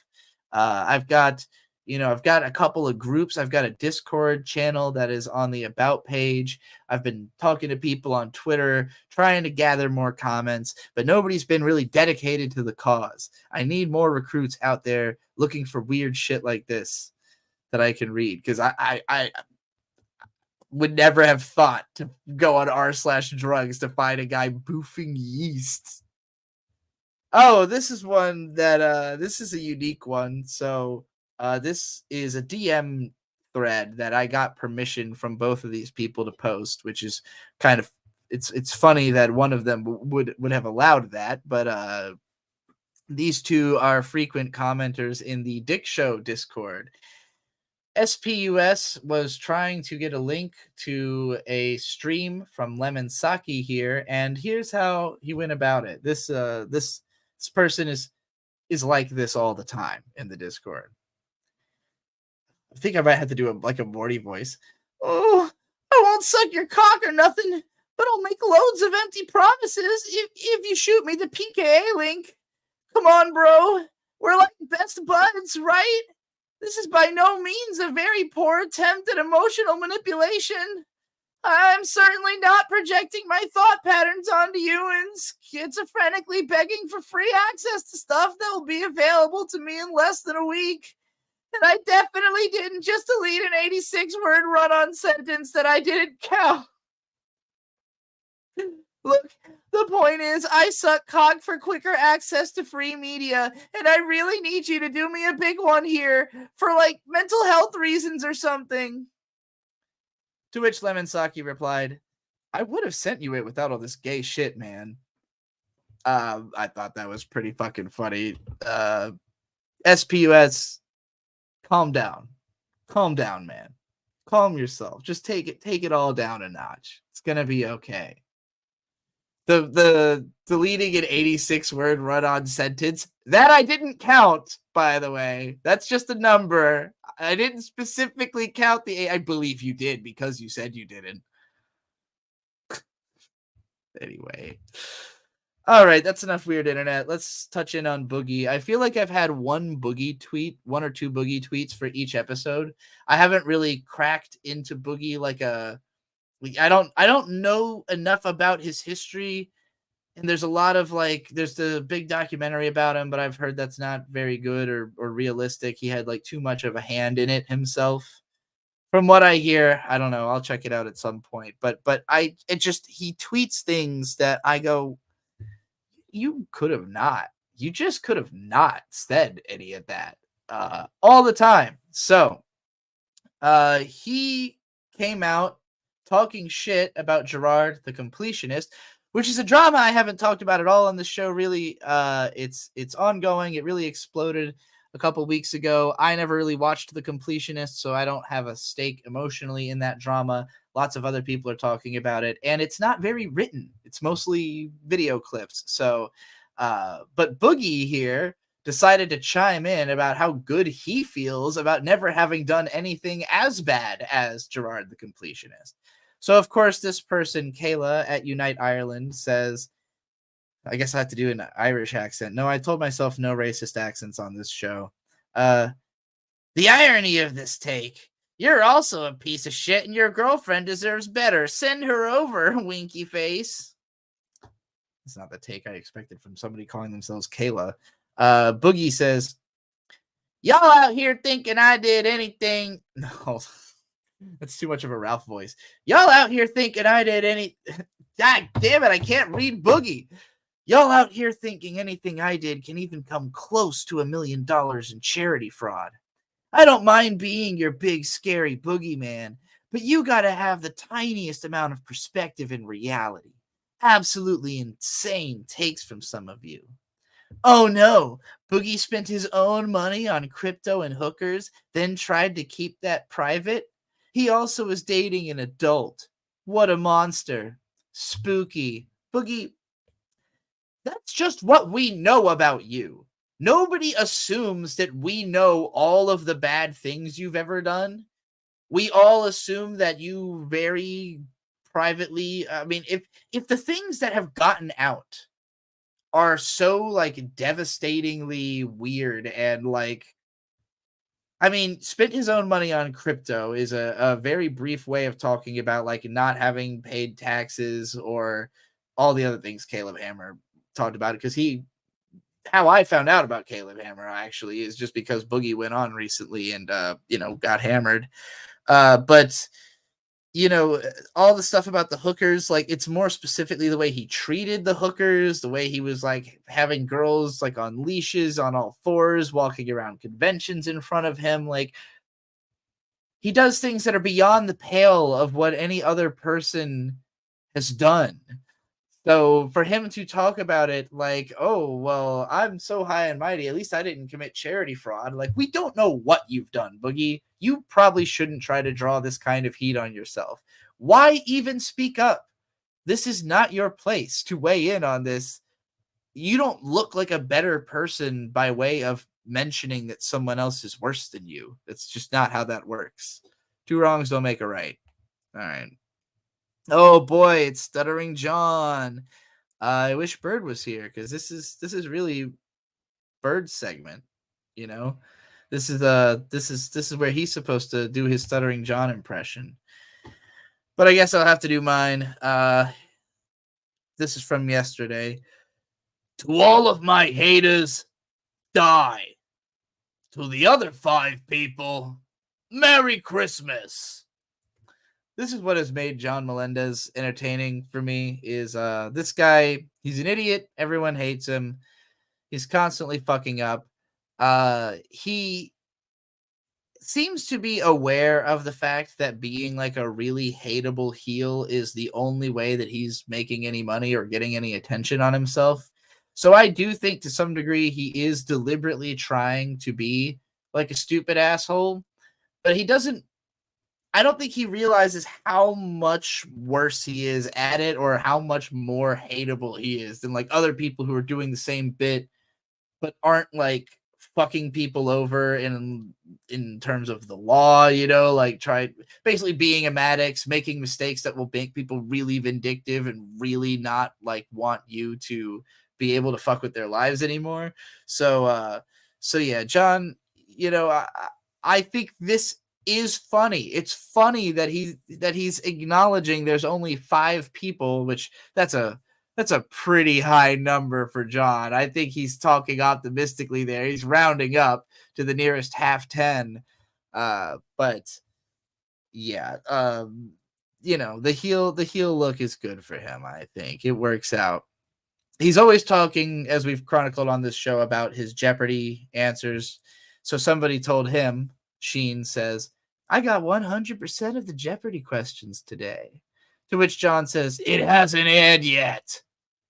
I've got a couple of groups. I've got a Discord channel that is on the About page. I've been talking to people on Twitter, trying to gather more comments, but nobody's been really dedicated to the cause. I need more recruits out there looking for weird shit like this that I can read, because I would never have thought to go on r/drugs to find a guy boofing yeast. Oh, this is one that this is a unique one. So this is a DM thread that I got permission from both of these people to post, which is kind of, it's funny that one of them would have allowed that, but these two are frequent commenters in the Dick Show Discord. SPUS was trying to get a link to a stream from Lemonsaki here, and here's how he went about it. This person is like this all the time in the Discord. I think I might have to do a Morty voice. Oh, I won't suck your cock or nothing, but I'll make loads of empty promises if you shoot me the PKA link. Come on, bro. We're like best buds, right? This is by no means a very poor attempt at emotional manipulation. I'm certainly not projecting my thought patterns onto you and schizophrenically begging for free access to stuff that will be available to me in less than a week. And I definitely didn't just delete an 86-word run-on sentence that I didn't count. Look, the point is, I suck cock for quicker access to free media, and I really need you to do me a big one here for, like, mental health reasons or something. To which Lemonsaki replied, I would have sent you it without all this gay shit, man. I thought that was pretty fucking funny. SPUS, calm down. Calm down, man. Calm yourself. Just take it all down a notch. It's gonna be okay. The deleting an 86-word run-on sentence, that I didn't count, by the way. That's just a number. I didn't specifically count the I believe you did because you said you didn't. Anyway. All right, that's enough weird internet. Let's touch in on Boogie. I feel like I've had one or two Boogie tweets for each episode. I haven't really cracked into Boogie I don't know enough about his history, and there's a lot of there's the big documentary about him, but I've heard that's not very good or realistic. He had too much of a hand in it himself. From what I hear, I don't know. I'll check it out at some point. But he tweets things that I go, you just could have not said any of that all the time. So he came out talking shit about Gerard the Completionist, which is a drama I haven't talked about at all on the show. Really, it's ongoing. It really exploded a couple weeks ago. I never really watched The Completionist, so I don't have a stake emotionally in that drama. Lots of other people are talking about it, and it's not very written. It's mostly video clips. So, but Boogie here decided to chime in about how good he feels about never having done anything as bad as Gerard the Completionist. So, of course, this person, Kayla at Unite Ireland, says, I guess I have to do an Irish accent. No, I told myself no racist accents on this show. The irony of this take. You're also a piece of shit and your girlfriend deserves better. Send her over, winky face. It's not the take I expected from somebody calling themselves Kayla. Boogie says, y'all out here thinking I did anything. No, that's too much of a Ralph voice. Y'all out here thinking I did any. God damn it, I can't read Boogie. Y'all out here thinking anything I did can even come close to $1 million in charity fraud. I don't mind being your big, scary boogeyman, but you gotta have the tiniest amount of perspective and reality. Absolutely insane takes from some of you. Oh no, Boogie spent his own money on crypto and hookers, then tried to keep that private? He also was dating an adult. What a monster. Spooky. Boogie, that's just what we know about you. Nobody assumes that we know all of the bad things you've ever done. We all assume that you very privately, I mean, if the things that have gotten out are so devastatingly weird and spent his own money on crypto is a very brief way of talking about not having paid taxes or all the other things Caleb Hammer talked about it, because how I found out about Caleb Hammer actually is just because Boogie went on recently and got hammered. But all the stuff about the hookers, it's more specifically the way he treated the hookers, the way he was having girls on leashes on all fours, walking around conventions in front of him. He does things that are beyond the pale of what any other person has done. So for him to talk about it like, oh, well, I'm so high and mighty, at least I didn't commit charity fraud. Like, we don't know what you've done, Boogie. You probably shouldn't try to draw this kind of heat on yourself. Why even speak up? This is not your place to weigh in on this. You don't look like a better person by way of mentioning that someone else is worse than you. That's just not how that works. Two wrongs don't make a right. All right. Oh boy, it's Stuttering John. I wish Bird was here because this is really Bird's segment. You know, this is where he's supposed to do his Stuttering John impression. But I guess I'll have to do mine. This is from yesterday. To all of my haters, die. To the other 5 people, Merry Christmas. This is what has made John Melendez entertaining for me is this guy, he's an idiot. Everyone hates him. He's constantly fucking up. He seems to be aware of the fact that being like a really hateable heel is the only way that he's making any money or getting any attention on himself. So I do think to some degree he is deliberately trying to be like a stupid asshole, but he doesn't. I don't think he realizes how much worse he is at it or how much more hateable he is than like other people who are doing the same bit but aren't like fucking people over in terms of the law, you know, like basically being a Maddox, making mistakes that will make people really vindictive and really not like want you to be able to fuck with their lives anymore. So yeah, John, you know, I think this is funny. It's funny that he's acknowledging there's only 5 people, which that's a pretty high number for John. I think he's talking optimistically there. He's rounding up to the nearest half 10. But yeah, you know, the heel look is good for him. I think it works out. He's always talking, as we've chronicled on this show, about his Jeopardy answers. So somebody told him, Sheen says, I got 100% of the Jeopardy questions today. To which John says, it hasn't aired yet.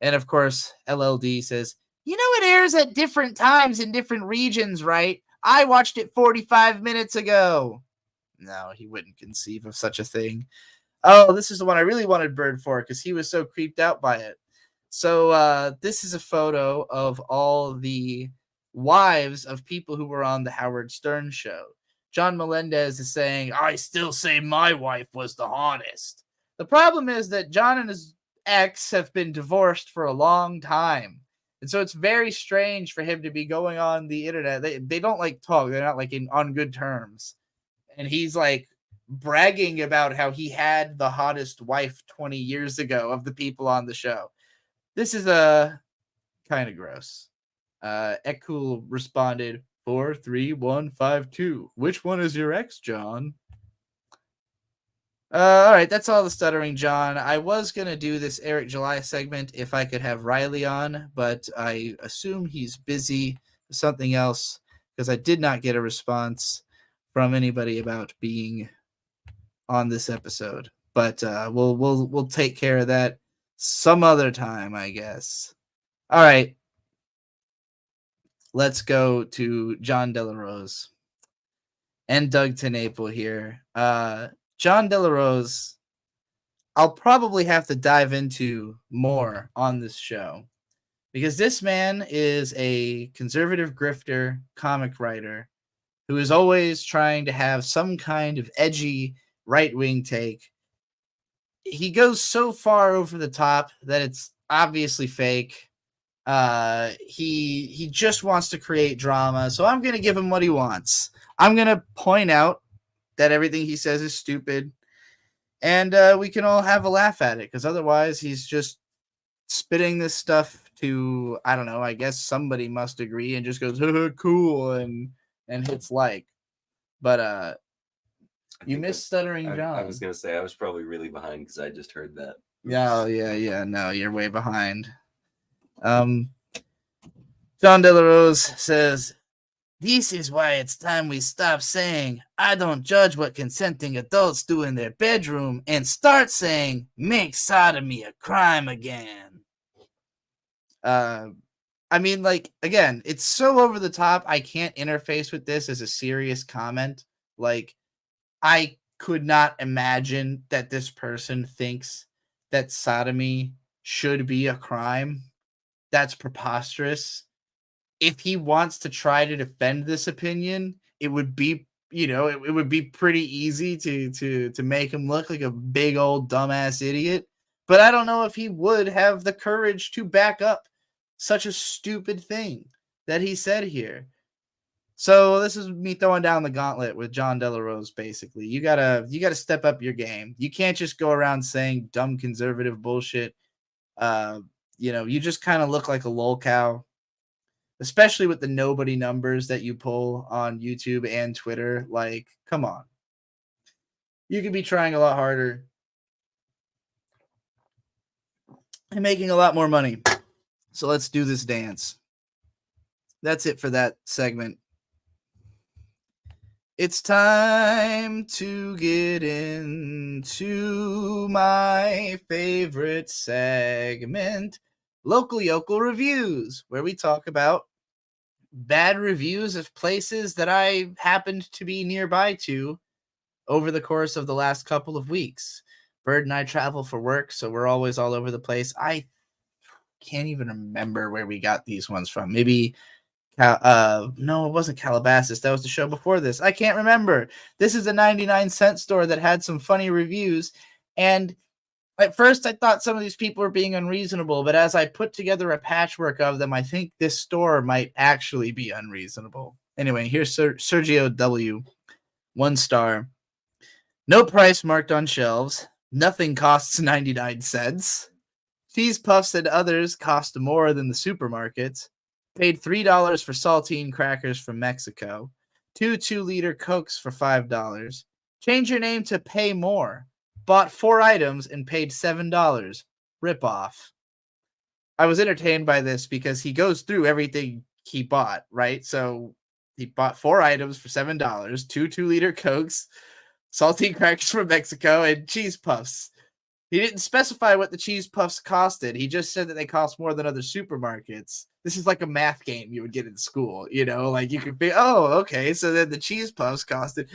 And of course, LLD says, you know, it airs at different times in different regions, right? I watched it 45 minutes ago. No, he wouldn't conceive of such a thing. Oh, this is the one I really wanted Bird for because he was so creeped out by it. So this is a photo of all the wives of people who were on the Howard Stern show. John Melendez is saying, I still say my wife was the hottest. The problem is that John and his ex have been divorced for a long time. And so it's very strange for him to be going on the internet. They don't like talk. They're not like on good terms. And he's like bragging about how he had the hottest wife 20 years ago of the people on the show. This is kind of gross. Ekul responded, 43152. Which one is your ex, John? All right, that's all the Stuttering John. I was going to do this Eric July segment if I could have Riley on, but I assume he's busy with something else because I did not get a response from anybody about being on this episode. But we'll take care of that some other time, I guess. All right. Let's go to John Delarose and Doug TeNapel here. John Delarose, I'll probably have to dive into more on this show because this man is a conservative grifter comic writer who is always trying to have some kind of edgy right-wing take. He goes so far over the top that it's obviously fake. He just wants to create drama. So I'm going to give him what he wants. I'm going to point out that everything he says is stupid. And we can all have a laugh at it because otherwise he's just spitting this stuff to, I don't know, I guess somebody must agree and just goes, cool, and hits like. But you missed Stuttering John. I was going to say, I was probably really behind because I just heard that. Yeah. No, you're way behind. John Delarose says, this is why it's time we stop saying, I don't judge what consenting adults do in their bedroom and start saying, make sodomy a crime again. I mean, like, again, it's so over the top. I can't interface with this as a serious comment. Like, I could not imagine that this person thinks that sodomy should be a crime. That's preposterous. If he wants to try to defend this opinion, it would be, it would be pretty easy to make him look like a big old dumbass idiot. But I don't know if he would have the courage to back up such a stupid thing that he said here. So this is me throwing down the gauntlet with John Delarose. Basically, you gotta step up your game. You can't just go around saying dumb conservative bullshit. You just kind of look like a lol cow, especially with the nobody numbers that you pull on YouTube and Twitter. Like, come on, you could be trying a lot harder and making a lot more money. So let's do this dance. That's it for that segment. It's time to get into my favorite segment, Local Yokel Reviews, where we talk about bad reviews of places that I happened to be nearby to over the course of the last couple of weeks. Bird and I travel for work, so we're always all over the place. I can't even remember where we got these ones from. Maybe no, it wasn't Calabasas. That was the show before this. I can't remember. This is a 99-cent store that had some funny reviews. And at first I thought some of these people were being unreasonable, but as I put together a patchwork of them, I think this store might actually be unreasonable. Anyway, here's Sergio W. 1 star. No price marked on shelves. Nothing costs 99 cents. Cheese puffs and others cost more than the supermarkets. Paid $3 for saltine crackers from Mexico. 2 2-liter Cokes for $5. Change your name to Pay More. Bought 4 items and paid $7. Rip off. I was entertained by this because he goes through everything he bought, right? So he bought 4 items for $7, 2 2-liter Cokes, saltine crackers from Mexico, and cheese puffs. He didn't specify what the cheese puffs costed. He just said that they cost more than other supermarkets. This is like a math game you would get in school, like you could be, oh, okay, so then the cheese puffs costed.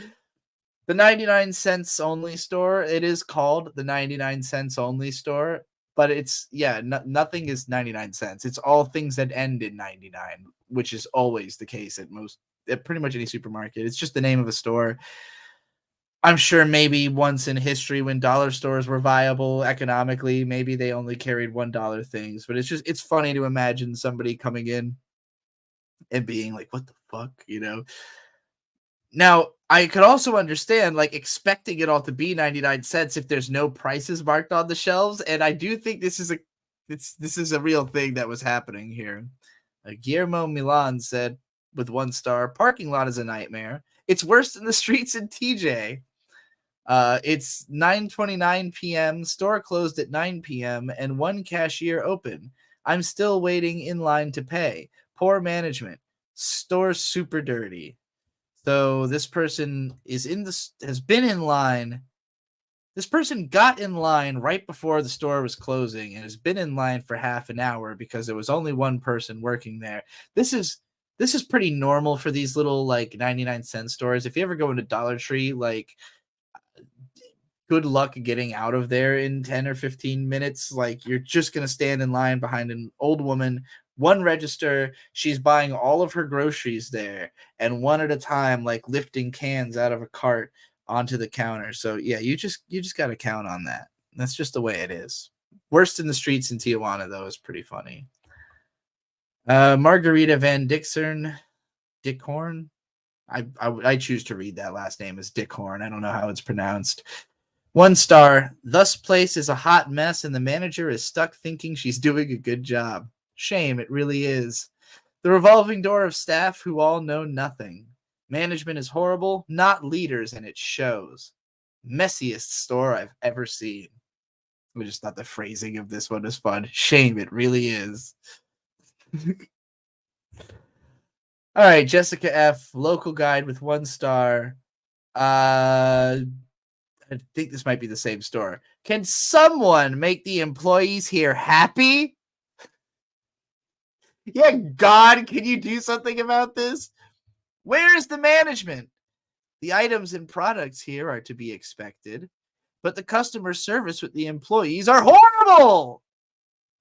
The 99 cents only store, it is called the 99 cents only store, but it's, nothing is 99 cents. It's all things that end in 99, which is always the case at pretty much any supermarket. It's just the name of a store. I'm sure maybe once in history when dollar stores were viable economically, maybe they only carried $1 things, but it's funny to imagine somebody coming in and being like, what the fuck, Now, I could also understand like expecting it all to be 99 cents if there's no prices marked on the shelves, and I do think this is a real thing that was happening here. Guillermo Milan said with 1 star, parking lot is a nightmare. It's worse than the streets in TJ. It's 9:29 p.m. Store closed at 9 p.m. and 1 cashier open. I'm still waiting in line to pay. Poor management. Store super dirty. So this person has been in line. This person got in line right before the store was closing and has been in line for half an hour because there was only one person working there. This is pretty normal for these little like 99-cent stores. If you ever go into Dollar Tree, like, good luck getting out of there in 10 or 15 minutes. Like, you're just going to stand in line behind an old woman, 1 register. She's buying all of her groceries there and one at a time, like lifting cans out of a cart onto the counter. So yeah, you just got to count on that. That's just the way it is. Worst in the streets in Tijuana, though, is pretty funny. Margarita Van Dickhorn. I choose to read that last name as Dickhorn. I don't know how it's pronounced. 1 star. Thus place is a hot mess and the manager is stuck thinking she's doing a good job. Shame, it really is. The revolving door of staff who all know nothing. Management is horrible, not leaders, and it shows. Messiest store I've ever seen. I just thought the phrasing of this one was fun. Shame, it really is. All right, Jessica F. Local guide with 1 star. I think this might be the same store. Can someone make the employees here happy? Yeah, God, can you do something about this? Where is the management? The items and products here are to be expected, but the customer service with the employees are horrible.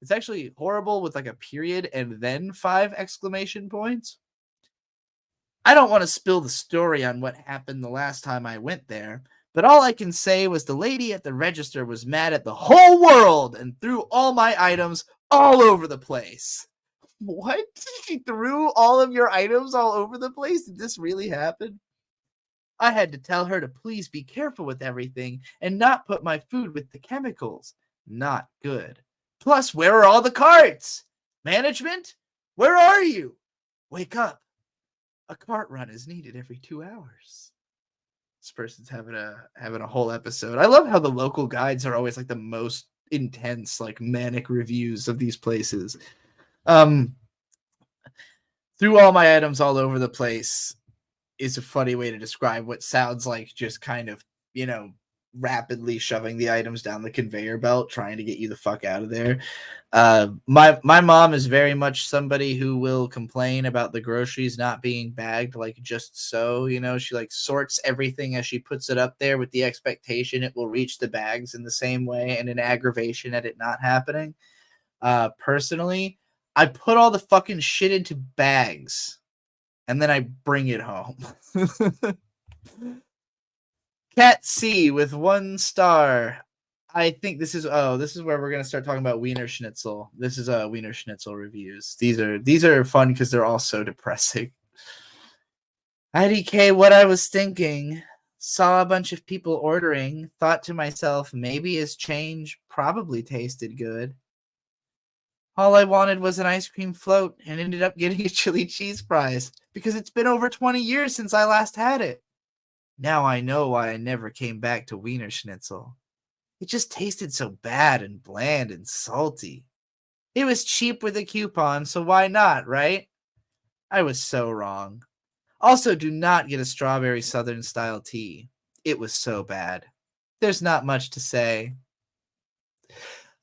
It's actually horrible with like a period and then 5 exclamation points. I don't want to spill the story on what happened the last time I went there, but all I can say was the lady at the register was mad at the whole world and threw all my items all over the place. What? She threw all of your items all over the place? Did this really happen? I had to tell her to please be careful with everything and not put my food with the chemicals. Not good. Plus, where are all the carts? Management? Where are you? Wake up. A cart run is needed every 2 hours. This person's having a whole episode. I love how the local guides are always like the most intense, like manic reviews of these places. Threw all my items all over the place is a funny way to describe what sounds like just kind of, rapidly shoving the items down the conveyor belt, trying to get you the fuck out of there. My mom is very much somebody who will complain about the groceries not being bagged, like just so, she like sorts everything as she puts it up there with the expectation it will reach the bags in the same way and an aggravation at it not happening. Personally, I put all the fucking shit into bags and then I bring it home. Cat C with 1 star. I think this is where we're gonna start talking about Wiener Schnitzel. This is Wiener Schnitzel reviews. These are fun because they're all so depressing. IDK, what I was thinking. Saw a bunch of people ordering. Thought to myself, maybe his change probably tasted good. All I wanted was an ice cream float and ended up getting a chili cheese fries because it's been over 20 years since I last had it. Now I know why I never came back to Wiener Schnitzel. It just tasted so bad and bland and salty. It was cheap with a coupon, so why not, right? I was so wrong. Also, do not get a strawberry Southern style tea. It was so bad. There's not much to say.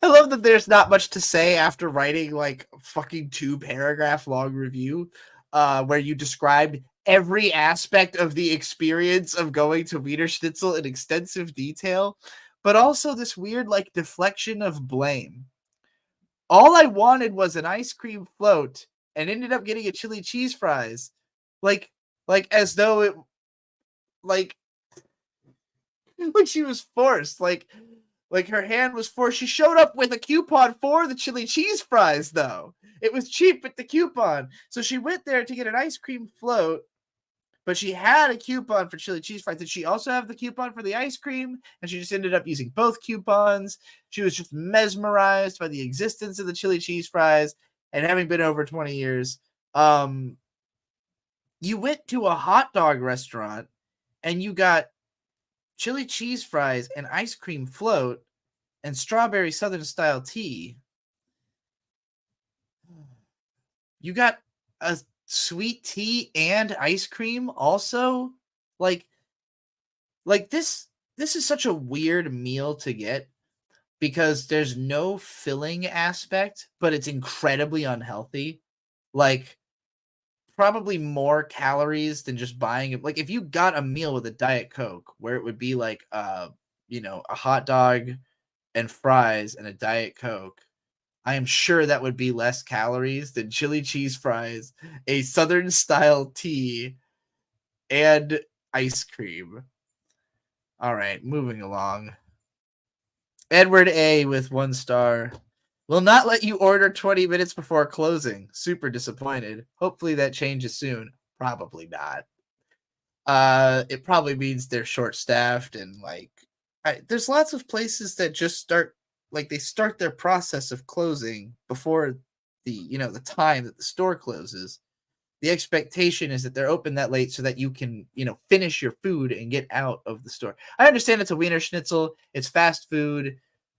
I love that there's not much to say after writing like fucking 2-paragraph long review where you described every aspect of the experience of going to Wiener Schnitzel in extensive detail, but also this weird like deflection of blame. All I wanted was an ice cream float and ended up getting a chili cheese fries. Like as though it like she was forced, like her hand was forced. She showed up with a coupon for the chili cheese fries though. It was cheap with the coupon. So she went there to get an ice cream float, but she had a coupon for chili cheese fries. Did she also have the coupon for the ice cream? And she just ended up using both coupons. She was just mesmerized by the existence of the chili cheese fries. And having been over 20 years, you went to a hot dog restaurant and you got chili cheese fries and ice cream float and strawberry Southern style tea. You got a sweet tea and ice cream also. Like this is such a weird meal to get because there's no filling aspect, but it's incredibly unhealthy. Like probably more calories than just buying it. Like if you got a meal with a Diet Coke where it would be like a hot dog and fries and a Diet Coke, I am sure that would be less calories than chili cheese fries, a Southern style tea, and ice cream. All right, moving along. Edward A with 1 star. Will not let you order 20 minutes before closing. Super disappointed. Hopefully that changes soon. Probably not. It probably means they're short-staffed and there's lots of places that just start their process of closing before the time that the store closes. The expectation is that they're open that late so that you can, finish your food and get out of the store. I understand it's a Wiener Schnitzel. It's fast food.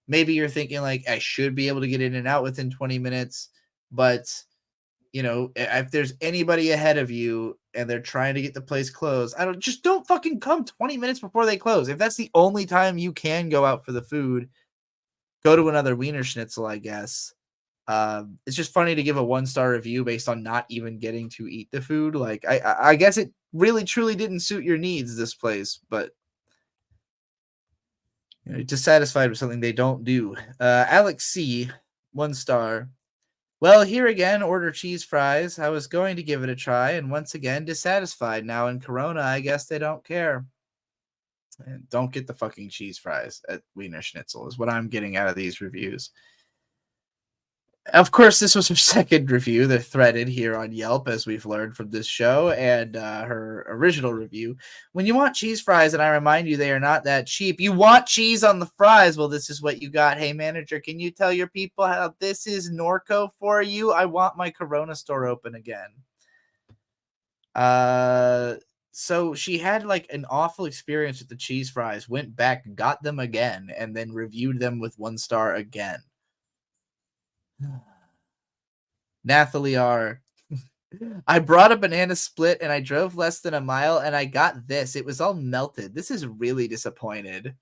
Maybe you're thinking I should be able to get in and out within 20 minutes. But, if there's anybody ahead of you and they're trying to get the place closed, don't fucking come 20 minutes before they close. If that's the only time you can go out for the food, go to another Wiener Schnitzel, I guess. It's just funny to give a 1-star review based on not even getting to eat the food. Like, I guess it really truly didn't suit your needs, this place, but you know, you're dissatisfied with something they don't do. Alex C, 1 star. Well, here again, order cheese fries. I was going to give it a try, and once again, dissatisfied. Now in Corona, I guess they don't care. And don't get the fucking cheese fries at Weiner Schnitzel is what I'm getting out of these reviews. Of course, this was her second review. They're threaded here on Yelp, as we've learned from this show, and her original review. When you want cheese fries, and I remind you, they are not that cheap. You want cheese on the fries. Well, this is what you got. Hey, manager, can you tell your people how this is Norco for you? I want my Corona store open again. So she had like an awful experience with the cheese fries, went back, got them again, and then reviewed them with 1 star again. Nathalie R. I brought a banana split and I drove less than a mile and I got this. It was all melted. This is really disappointed.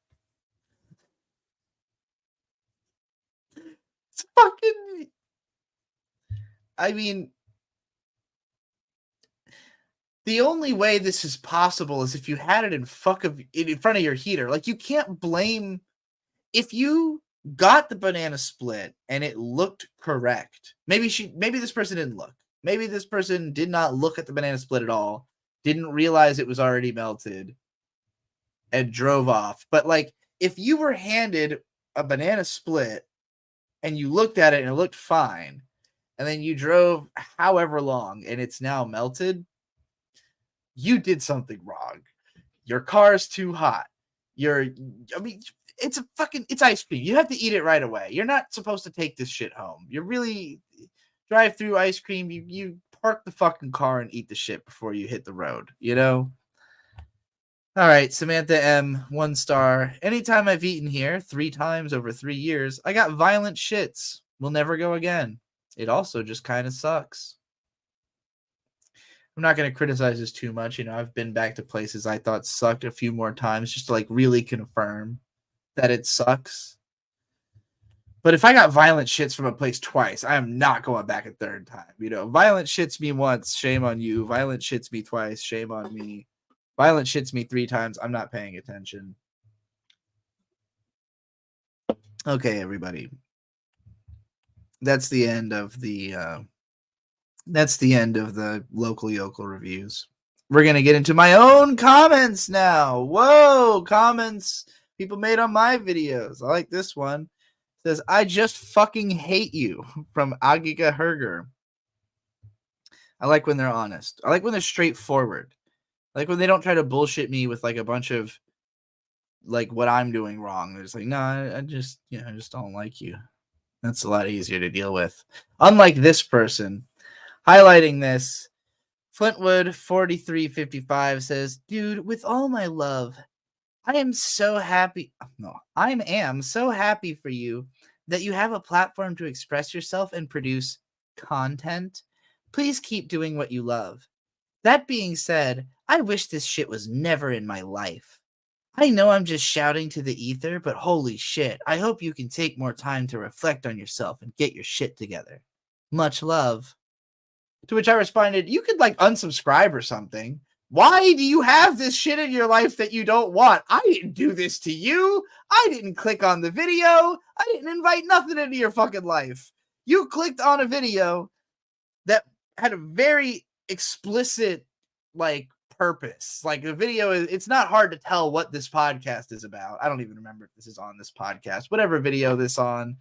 It's fucking... I mean... The only way this is possible is if you had it in front of your heater. Like, you can't blame... If you got the banana split and it looked correct. Maybe this person didn't look. Maybe this person did not look at the banana split at all, didn't realize it was already melted, and drove off. But like, if you were handed a banana split and you looked at it and it looked fine, and then you drove however long and it's now melted, you did something wrong. Your car's too hot. It's ice cream. You have to eat it right away. You're not supposed to take this shit home. You're really drive through ice cream. You park the fucking car and eat the shit before you hit the road, you know? All right, Samantha M, 1 star. Anytime I've eaten here 3 times over 3 years, I got violent shits. Will never go again. It also just kind of sucks. I'm not going to criticize this too much. You know, I've been back to places I thought sucked a few more times just to like really confirm that it sucks. But if I got violent shits from a place twice, I am not going back a third time. You know, violent shits me once, shame on you. Violent shits me twice, shame on me. Violent shits me 3 times, I'm not paying attention. Okay, everybody. That's the end of the local yokel reviews. We're gonna get into my own comments now. Whoa, comments people made on my videos. I like this one. It says, I just fucking hate you, from Agiga Herger. I like when they're honest. I like when they're straightforward. I like when they don't try to bullshit me with like a bunch of like what I'm doing wrong. They're just like, no, I just don't like you. That's a lot easier to deal with. Unlike this person. Highlighting this, Flintwood 4355 says, dude, with all my love, I am so happy. No, I am so happy for you that you have a platform to express yourself and produce content. Please keep doing what you love. That being said, I wish this shit was never in my life. I know I'm just shouting to the ether, but holy shit, I hope you can take more time to reflect on yourself and get your shit together. Much love. To which I responded, you could like unsubscribe or something. Why do you have this shit in your life that you don't want? I didn't do this to you. I didn't click on the video. I didn't invite nothing into your fucking life. You clicked on a video that had a very explicit like purpose. Like the video it's not hard to tell what this podcast is about. I don't even remember if this is on this podcast. Whatever video this on.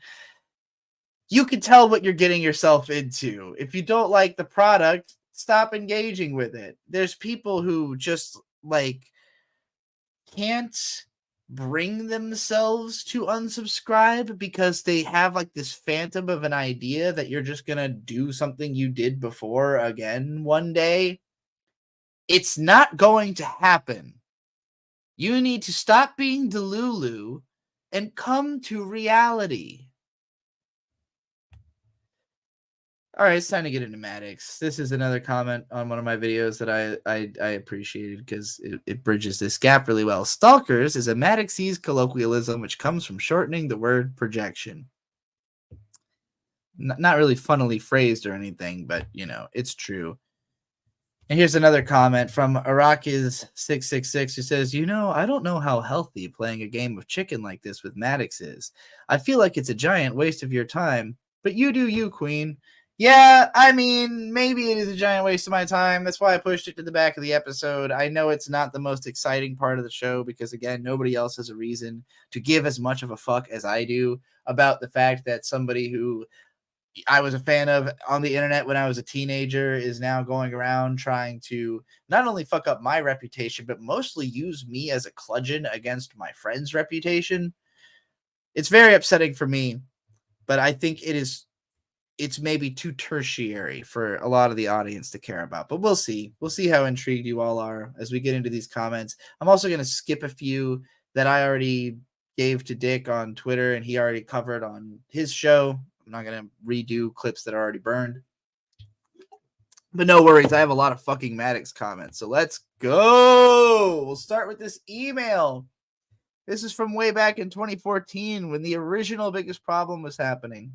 You can tell what you're getting yourself into. If you don't like the product, stop engaging with it. There's people who just like can't bring themselves to unsubscribe because they have like this phantom of an idea that you're just gonna do something you did before again one day. It's not going to happen. You need to stop being Delulu and come to reality. All right, it's time to get into Maddox. This is another comment on one of my videos that I appreciated because it bridges this gap really well. Stalkers is a Maddoxese colloquialism which comes from shortening the word projection. not really funnily phrased or anything, but you know, it's true. And here's another comment from Arakiz666 who says, you know, I don't know how healthy playing a game of chicken like this with Maddox is. I feel like it's a giant waste of your time, but you do you, Queen. Yeah, I mean, maybe it is a giant waste of my time. That's why I pushed it to the back of the episode. I know it's not the most exciting part of the show because, again, nobody else has a reason to give as much of a fuck as I do about the fact that somebody who I was a fan of on the internet when I was a teenager is now going around trying to not only fuck up my reputation, but mostly use me as a bludgeon against my friend's reputation. It's very upsetting for me, but I think it's maybe too tertiary for a lot of the audience to care about, but we'll see. We'll see how intrigued you all are as we get into these comments. I'm also going to skip a few that I already gave to Dick on Twitter and he already covered on his show. I'm not going to redo clips that are already burned. But no worries, I have a lot of fucking Maddox comments. So let's go. We'll start with this email. This is from way back in 2014 when the original Biggest Problem was happening.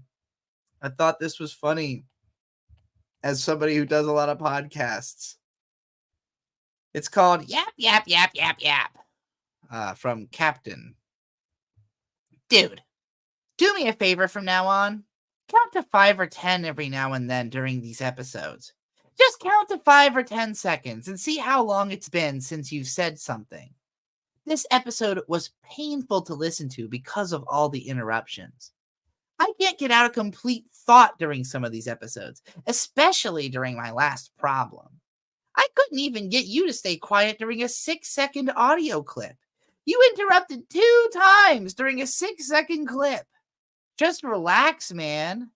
I thought this was funny as somebody who does a lot of podcasts. It's called Yap, Yap, Yap, Yap, Yap. From Captain. Dude, do me a favor from now on. Count to 5 or 10 every now and then during these episodes. Just count to 5 or 10 seconds and see how long it's been since you've said something. This episode was painful to listen to because of all the interruptions. I can't get out a complete thought during some of these episodes, especially during my last problem. I couldn't even get you to stay quiet during a 6-second audio clip. You interrupted 2 times during a 6-second clip. Just relax, man.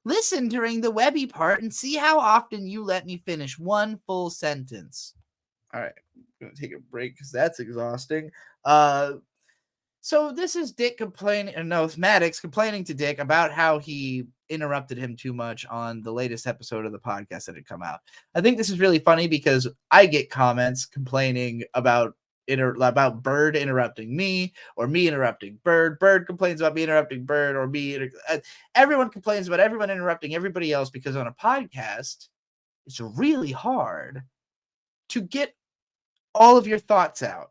Listen during the Webby part and see how often you let me finish one full sentence. All right, I'm going to take a break because that's exhausting. So this is Dick complaining, no, it's Maddox complaining to Dick about how he interrupted him too much on the latest episode of the podcast that had come out. I think this is really funny because I get comments complaining about Bird interrupting me or me interrupting Bird. Bird complains about me interrupting Bird or me. Everyone complains about everyone interrupting everybody else because on a podcast, it's really hard to get all of your thoughts out.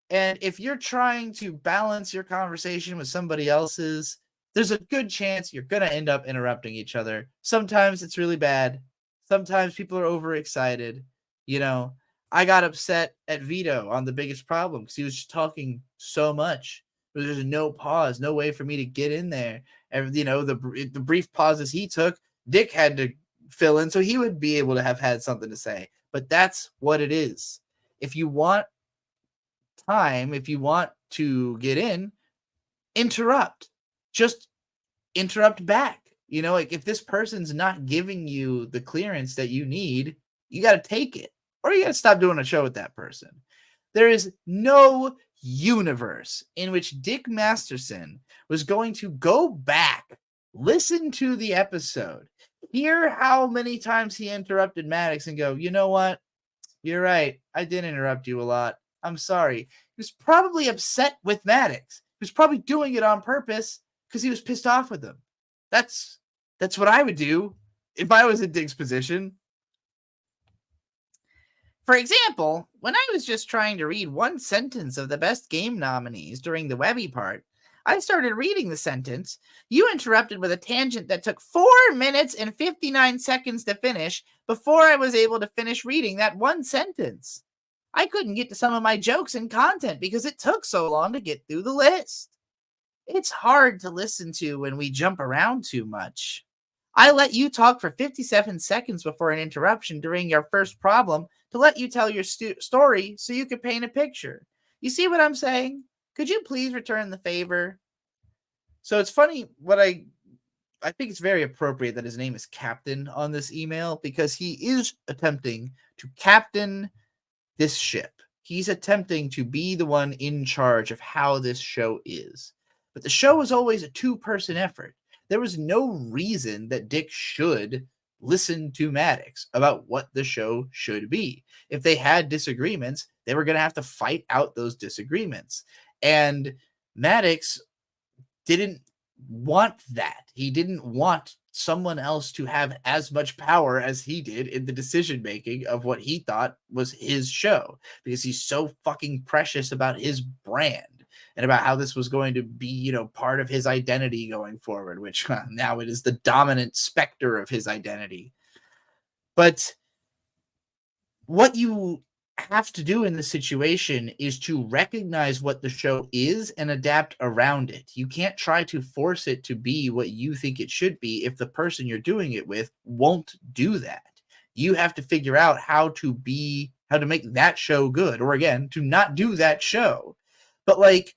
And if you're trying to balance your conversation with somebody else's, there's a good chance you're going to end up interrupting each other. Sometimes it's really bad. Sometimes people are overexcited. You know, I got upset at Vito on The Biggest Problem because he was just talking so much. There's no pause, no way for me to get in there. And, you know, the brief pauses he took, Dick had to fill in so he would be able to have had something to say. But that's what it is. If you want time, if you want to get in, interrupt. Just interrupt back. You know, like if this person's not giving you the clearance that you need, you got to take it. Or you got to stop doing a show with that person. There is no universe in which Dick Masterson was going to go back, listen to the episode, hear how many times he interrupted Maddox and go, you know what? You're right. I did interrupt you a lot. I'm sorry. He was probably upset with Maddox. He was probably doing it on purpose because he was pissed off with him. That's what I would do if I was in Dick's position. For example, when I was just trying to read one sentence of the best game nominees during the Webby part, I started reading the sentence. You interrupted with a tangent that took 4 minutes and 59 seconds to finish before I was able to finish reading that one sentence. I couldn't get to some of my jokes and content because it took so long to get through the list. It's hard to listen to when we jump around too much. I let you talk for 57 seconds before an interruption during your first problem to let you tell your story so you could paint a picture. You see what I'm saying? Could you please return the favor? So it's funny what I think it's very appropriate that his name is Captain on this email because he is attempting to captain this ship. He's attempting to be the one in charge of how this show is. But the show is always a 2-person effort. There was no reason that Dick should listen to Maddox about what the show should be. If they had disagreements, they were going to have to fight out those disagreements. And Maddox didn't want that. He didn't want someone else to have as much power as he did in the decision making of what he thought was his show, because he's so fucking precious about his brand and about how this was going to be, you know, part of his identity going forward, which now it is the dominant specter of his identity. But what you have to do in this situation is to recognize what the show is and adapt around it. You can't try to force it to be what you think it should be if the person you're doing it with won't do that. You have to figure out how to make that show good, or again, to not do that show. But like,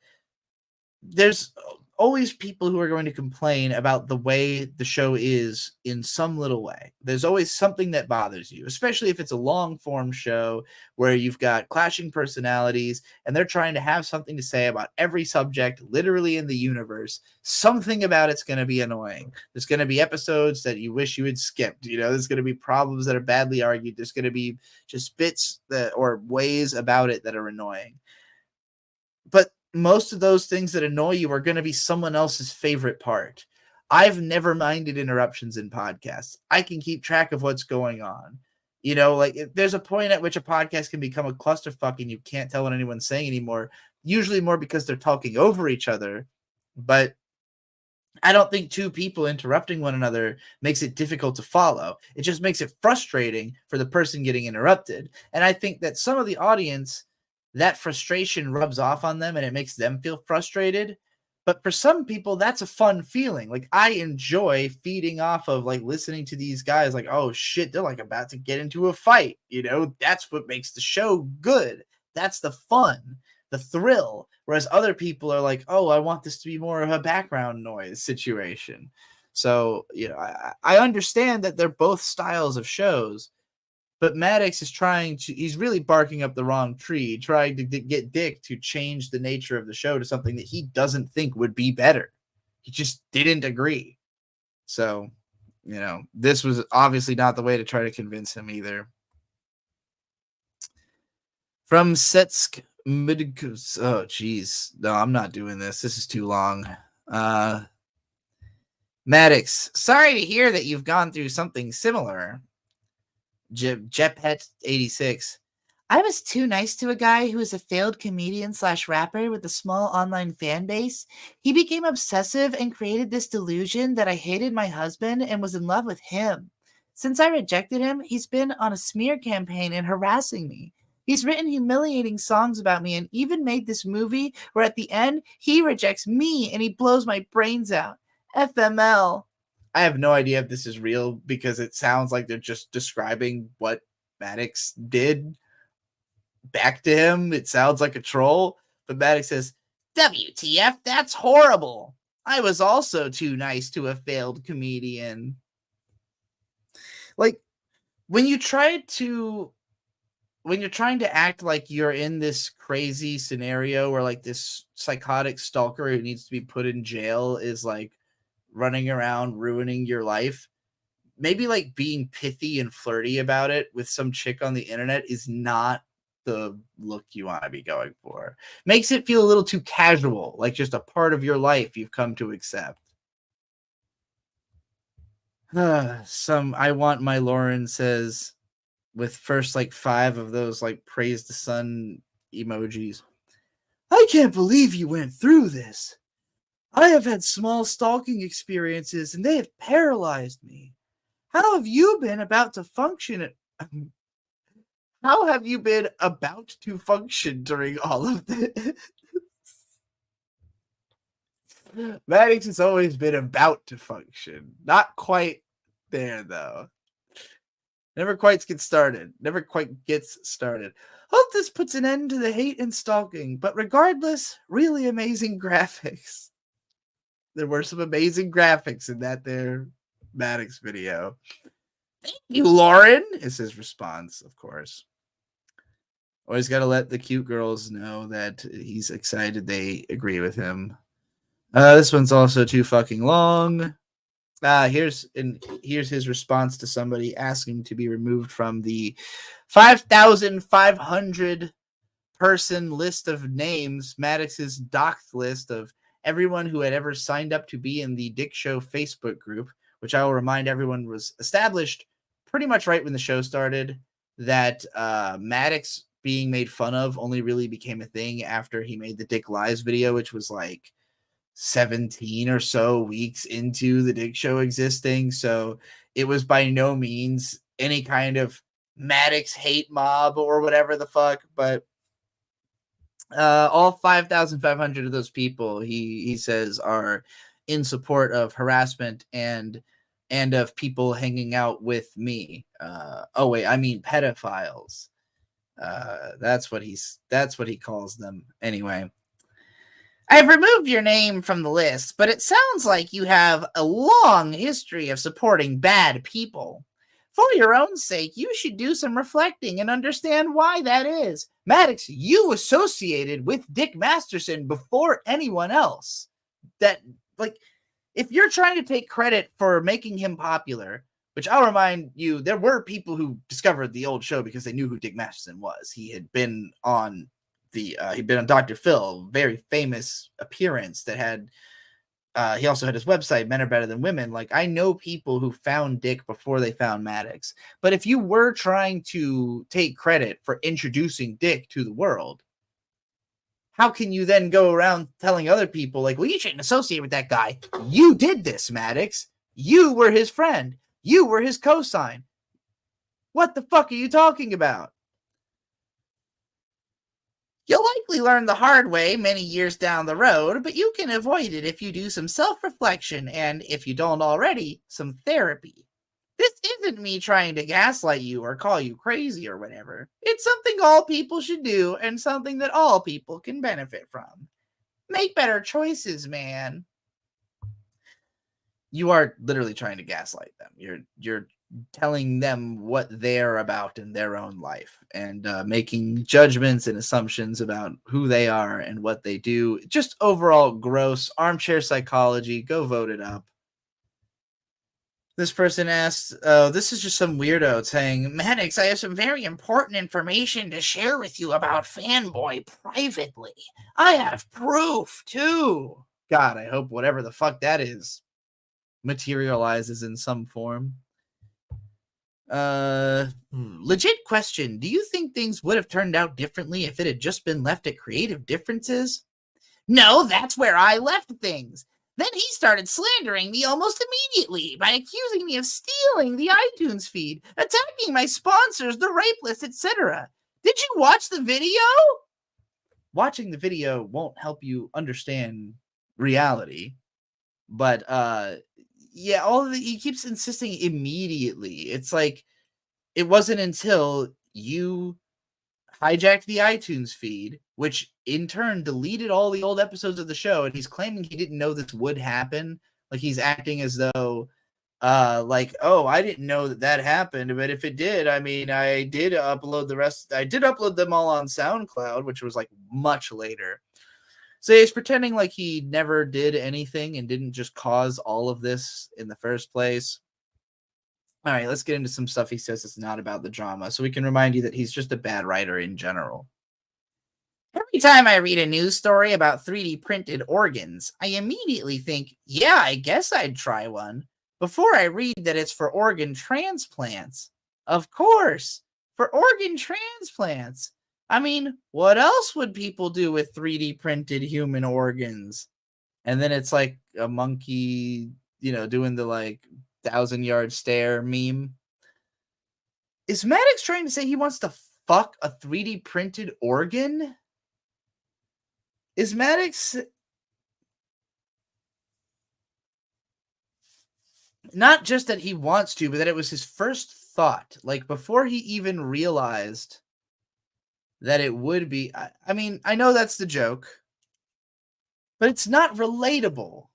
there's always people who are going to complain about the way the show is in some little way. There's always something that bothers you, especially if it's a long form show where you've got clashing personalities and they're trying to have something to say about every subject literally in the universe. Something about it's going to be annoying. There's going to be episodes that you wish you had skipped. You know, there's going to be problems that are badly argued. There's going to be just bits or ways about it that are annoying. But most of those things that annoy you are going to be someone else's favorite part. I've never minded interruptions in podcasts. I can keep track of what's going on. You know, like there's a point at which a podcast can become a clusterfuck and you can't tell what anyone's saying anymore. Usually more because they're talking over each other. But I don't think two people interrupting one another makes it difficult to follow. It just makes it frustrating for the person getting interrupted. And I think that some of the audience, that frustration rubs off on them and it makes them feel frustrated. But for some people, that's a fun feeling. Like, I enjoy feeding off of like listening to these guys like, oh shit, they're like about to get into a fight. You know, that's what makes the show good. That's the fun, the thrill. Whereas other people are like, oh, I want this to be more of a background noise situation. So, you know, I understand that they're both styles of shows. But Maddox is he's really barking up the wrong tree, trying to get Dick to change the nature of the show to something that he doesn't think would be better. He just didn't agree. So, you know, this was obviously not the way to try to convince him either. From Setsk Midkus. Oh, geez. No, I'm not doing this. This is too long. Maddox, sorry to hear that you've gone through something similar. Jepet86. I was too nice to a guy who is a failed comedian / rapper with a small online fan base. He became obsessive and created this delusion that I hated my husband and was in love with him. Since I rejected him, he's been on a smear campaign and harassing me. He's written humiliating songs about me and even made this movie where at the end, he rejects me and he blows my brains out. FML. I have no idea if this is real because it sounds like they're just describing what Maddox did back to him. It sounds like a troll, but Maddox says, WTF, that's horrible. I was also too nice to a failed comedian. Like, when you're trying to act like you're in this crazy scenario where like this psychotic stalker who needs to be put in jail is like running around ruining your life, maybe like being pithy and flirty about it with some chick on the internet is not the look you want to be going for. Makes it feel a little too casual, like just a part of your life you've come to accept. I want my Lauren says with first like 5 of those like praise the sun emojis. I can't believe you went through this. I have had small stalking experiences and they have paralyzed me. How have you been about to function? How have you been about to function during all of this? Maddox has always been about to function. Not quite there, though. Never quite gets started. Hope this puts an end to the hate and stalking. But regardless, really amazing graphics. There were some amazing graphics in that there Maddox video. Thank you, Lauren, is his response, of course. Always got to let the cute girls know that he's excited they agree with him. This one's also too fucking long. Here's his response to somebody asking to be removed from the 5,500 person list of names, Maddox's docked list of everyone who had ever signed up to be in the Dick Show Facebook group, which I will remind everyone was established pretty much right when the show started, that Maddox being made fun of only really became a thing after he made the Dick Lies video, which was like 17 or so weeks into the Dick Show existing. So it was by no means any kind of Maddox hate mob or whatever the fuck, but all 5,500 of those people, he says, are in support of harassment and of people hanging out with me. Oh wait, I mean pedophiles. That's what he calls them. Anyway, I've removed your name from the list, but it sounds like you have a long history of supporting bad people. For your own sake, you should do some reflecting and understand why that is. Maddox, you associated with Dick Masterson before anyone else. That, like, if you're trying to take credit for making him popular, which I'll remind you, there were people who discovered the old show because they knew who Dick Masterson was. He had been on he'd been on Dr. Phil, very famous appearance that had, he also had his website, Men Are Better Than Women. Like, I know people who found Dick before they found Maddox. But if you were trying to take credit for introducing Dick to the world, how can you then go around telling other people, like, well, you shouldn't associate with that guy. You did this, Maddox. You were his friend. You were his cosign. What the fuck are you talking about? You'll likely learn the hard way many years down the road, but you can avoid it if you do some self-reflection and, if you don't already, some therapy. This isn't me trying to gaslight you or call you crazy or whatever. It's something all people should do and something that all people can benefit from. Make better choices, man. You are literally trying to gaslight them. You're telling them what they're about in their own life and making judgments and assumptions about who they are and what they do. Just overall gross armchair psychology. Go vote it up. This person asked, this is just some weirdo saying, Maddox, I have some very important information to share with you about Fanboy privately. I have proof too. God, I hope whatever the fuck that is materializes in some form. Legit question. Do you think things would have turned out differently if it had just been left at creative differences? No, that's where I left things. Then he started slandering me almost immediately by accusing me of stealing the iTunes feed, attacking my sponsors, the rape list, etc. Did you watch the video? Watching the video won't help you understand reality, but yeah, he keeps insisting immediately. It's like it wasn't until you hijacked the iTunes feed, which in turn deleted all the old episodes of the show, and he's claiming he didn't know this would happen. Like, he's acting as though like, oh, I didn't know that happened, but if it did, I mean, I did upload them all on SoundCloud, which was like much later. So he's pretending like he never did anything and didn't just cause all of this in the first place. All right, let's get into some stuff he says it's not about the drama, so we can remind you that he's just a bad writer in general. Every time I read a news story about 3D printed organs, I immediately think, yeah, I guess I'd try one, before I read that it's for organ transplants. Of course, for organ transplants. I mean, what else would people do with 3D printed human organs? And then it's like a monkey, doing the like 1,000-yard stare meme. Is Maddox trying to say he wants to fuck a 3D printed organ? Is Maddox not just that he wants to, but that it was his first thought, like before he even realized that it would be? I mean, I know that's the joke, but it's not relatable.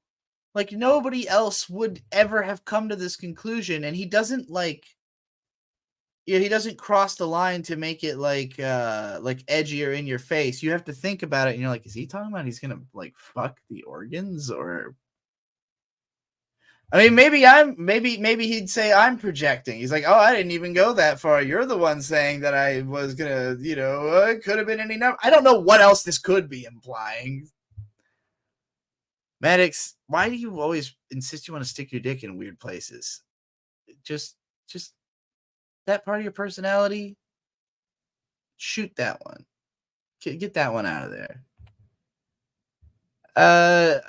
Like, nobody else would ever have come to this conclusion, and he doesn't he doesn't cross the line to make it like edgier in your face. You have to think about it, and you're like, is he talking about he's gonna like fuck the organs? Or I mean, maybe he'd say I'm projecting. He's like, oh, I didn't even go that far. You're the one saying that I was gonna, it could have been any number. I don't know what else this could be implying. Maddox, why do you always insist you want to stick your dick in weird places. Just that part of your personality, shoot that one. Get that one out of there.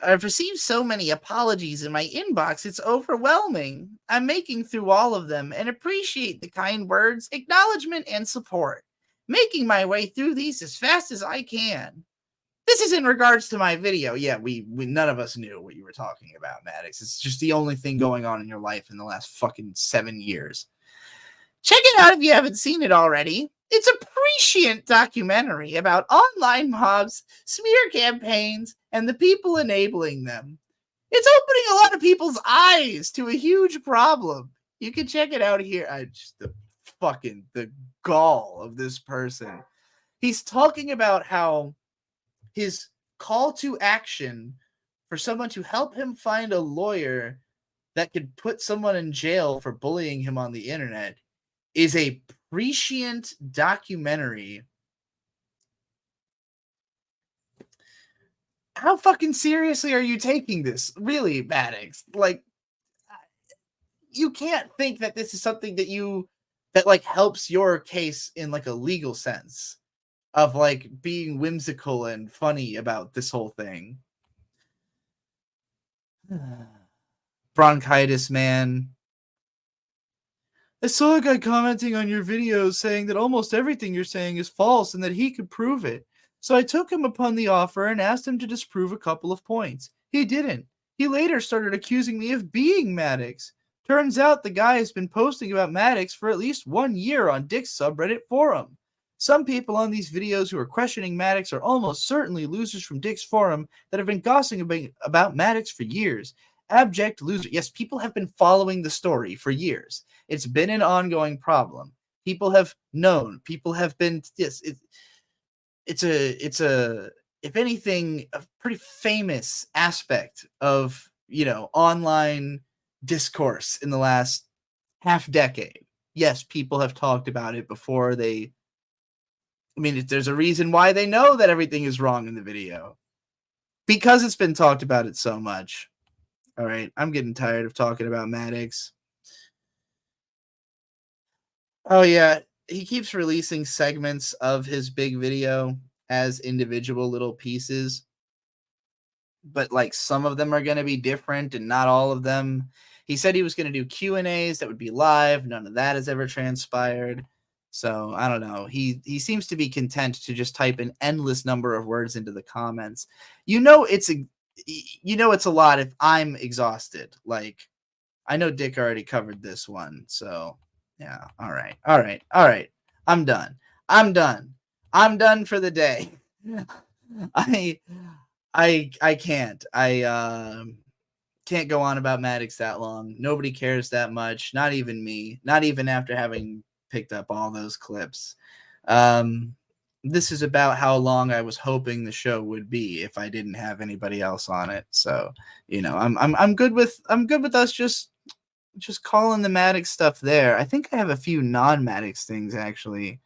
I've received so many apologies in my inbox, it's overwhelming. I'm making through all of them and appreciate the kind words, acknowledgement, and support. Making my way through these as fast as I can. This is in regards to my video. Yeah, we none of us knew what you were talking about, Maddox. It's just the only thing going on in your life in the last fucking 7 years. Check it out if you haven't seen it already. It's a prescient documentary about online mobs, smear campaigns, and the people enabling them. It's opening a lot of people's eyes to a huge problem. You can check it out here. The gall of this person. He's talking about how his call to action for someone to help him find a lawyer that could put someone in jail for bullying him on the internet is a prescient documentary. How fucking seriously are you taking this? Really, Maddox? Like, you can't think that this is something that like helps your case in like a legal sense of like being whimsical and funny about this whole thing. Bronchitis man. I saw a guy commenting on your videos saying that almost everything you're saying is false and that he could prove it. So I took him upon the offer and asked him to disprove a couple of points. He didn't. He later started accusing me of being Maddox. Turns out the guy has been posting about Maddox for at least 1 year on Dick's subreddit forum. Some people on these videos who are questioning Maddox are almost certainly losers from Dick's forum that have been gossiping about Maddox for years. Abject loser. Yes, people have been following the story for years. It's been an ongoing problem. People have known. People have been. Yes, it's a if anything a pretty famous aspect of online discourse in the last half decade. Yes, people have talked about it before they. I mean, there's a reason why they know that everything is wrong in the video because it's been talked about it so much. All right, I'm getting tired of talking about Maddox. Oh, yeah, he keeps releasing segments of his big video as individual little pieces. But, like, some of them are going to be different and not all of them. He said he was going to do Q&As that would be live. None of that has ever transpired. So, I don't know. He seems to be content to just type an endless number of words into the comments. It's a lot if I'm exhausted. Like, I know Dick already covered this one, so yeah. All right. I'm done for the day. I can't. I can't go on about Maddox that long. Nobody cares that much. Not even me. Not even after having picked up all those clips. This is about how long I was hoping the show would be if I didn't have anybody else on it. So, I'm good with us just calling the Maddox stuff there. I think I have a few non-Maddox things actually.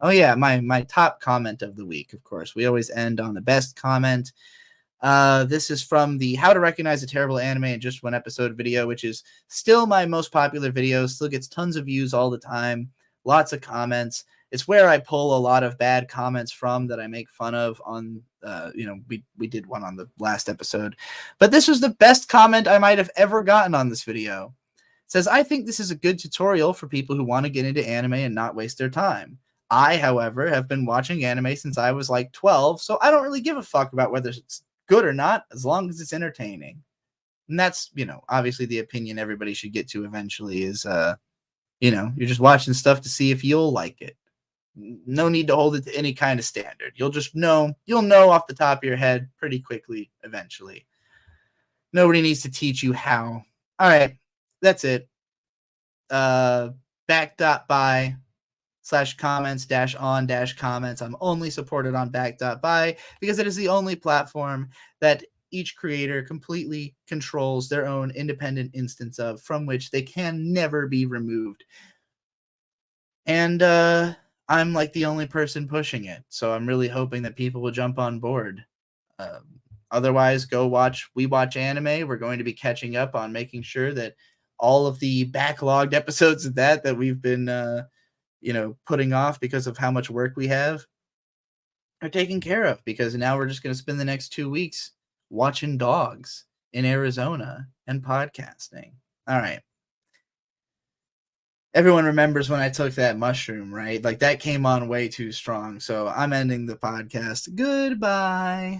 Oh yeah, my top comment of the week, of course. We always end on the best comment. This is from the How to Recognize a Terrible Anime in Just One Episode video, which is still my most popular video. Still gets tons of views all the time. Lots of comments. It's where I pull a lot of bad comments from that I make fun of on, we did one on the last episode. But this was the best comment I might have ever gotten on this video. It says, I think this is a good tutorial for people who want to get into anime and not waste their time. I, however, have been watching anime since I was like 12, so I don't really give a fuck about whether it's good or not, as long as it's entertaining. And that's, obviously the opinion everybody should get to eventually is, you're just watching stuff to see if you'll like it. No need to hold it to any kind of standard. You'll know off the top of your head pretty quickly eventually. Nobody needs to teach you how. All right, that's it. back.by/comments-on-comments. I'm only supported on back.by because it is the only platform that each creator completely controls their own independent instance of, from which they can never be removed. And I'm like the only person pushing it, so I'm really hoping that people will jump on board. Otherwise, We Watch Anime. We're going to be catching up on making sure that all of the backlogged episodes of that we've been, putting off because of how much work we have are taken care of, because now we're just going to spend the next 2 weeks watching dogs in Arizona and podcasting. All right. Everyone remembers when I took that mushroom, right? Like that came on way too strong. So I'm ending the podcast. Goodbye.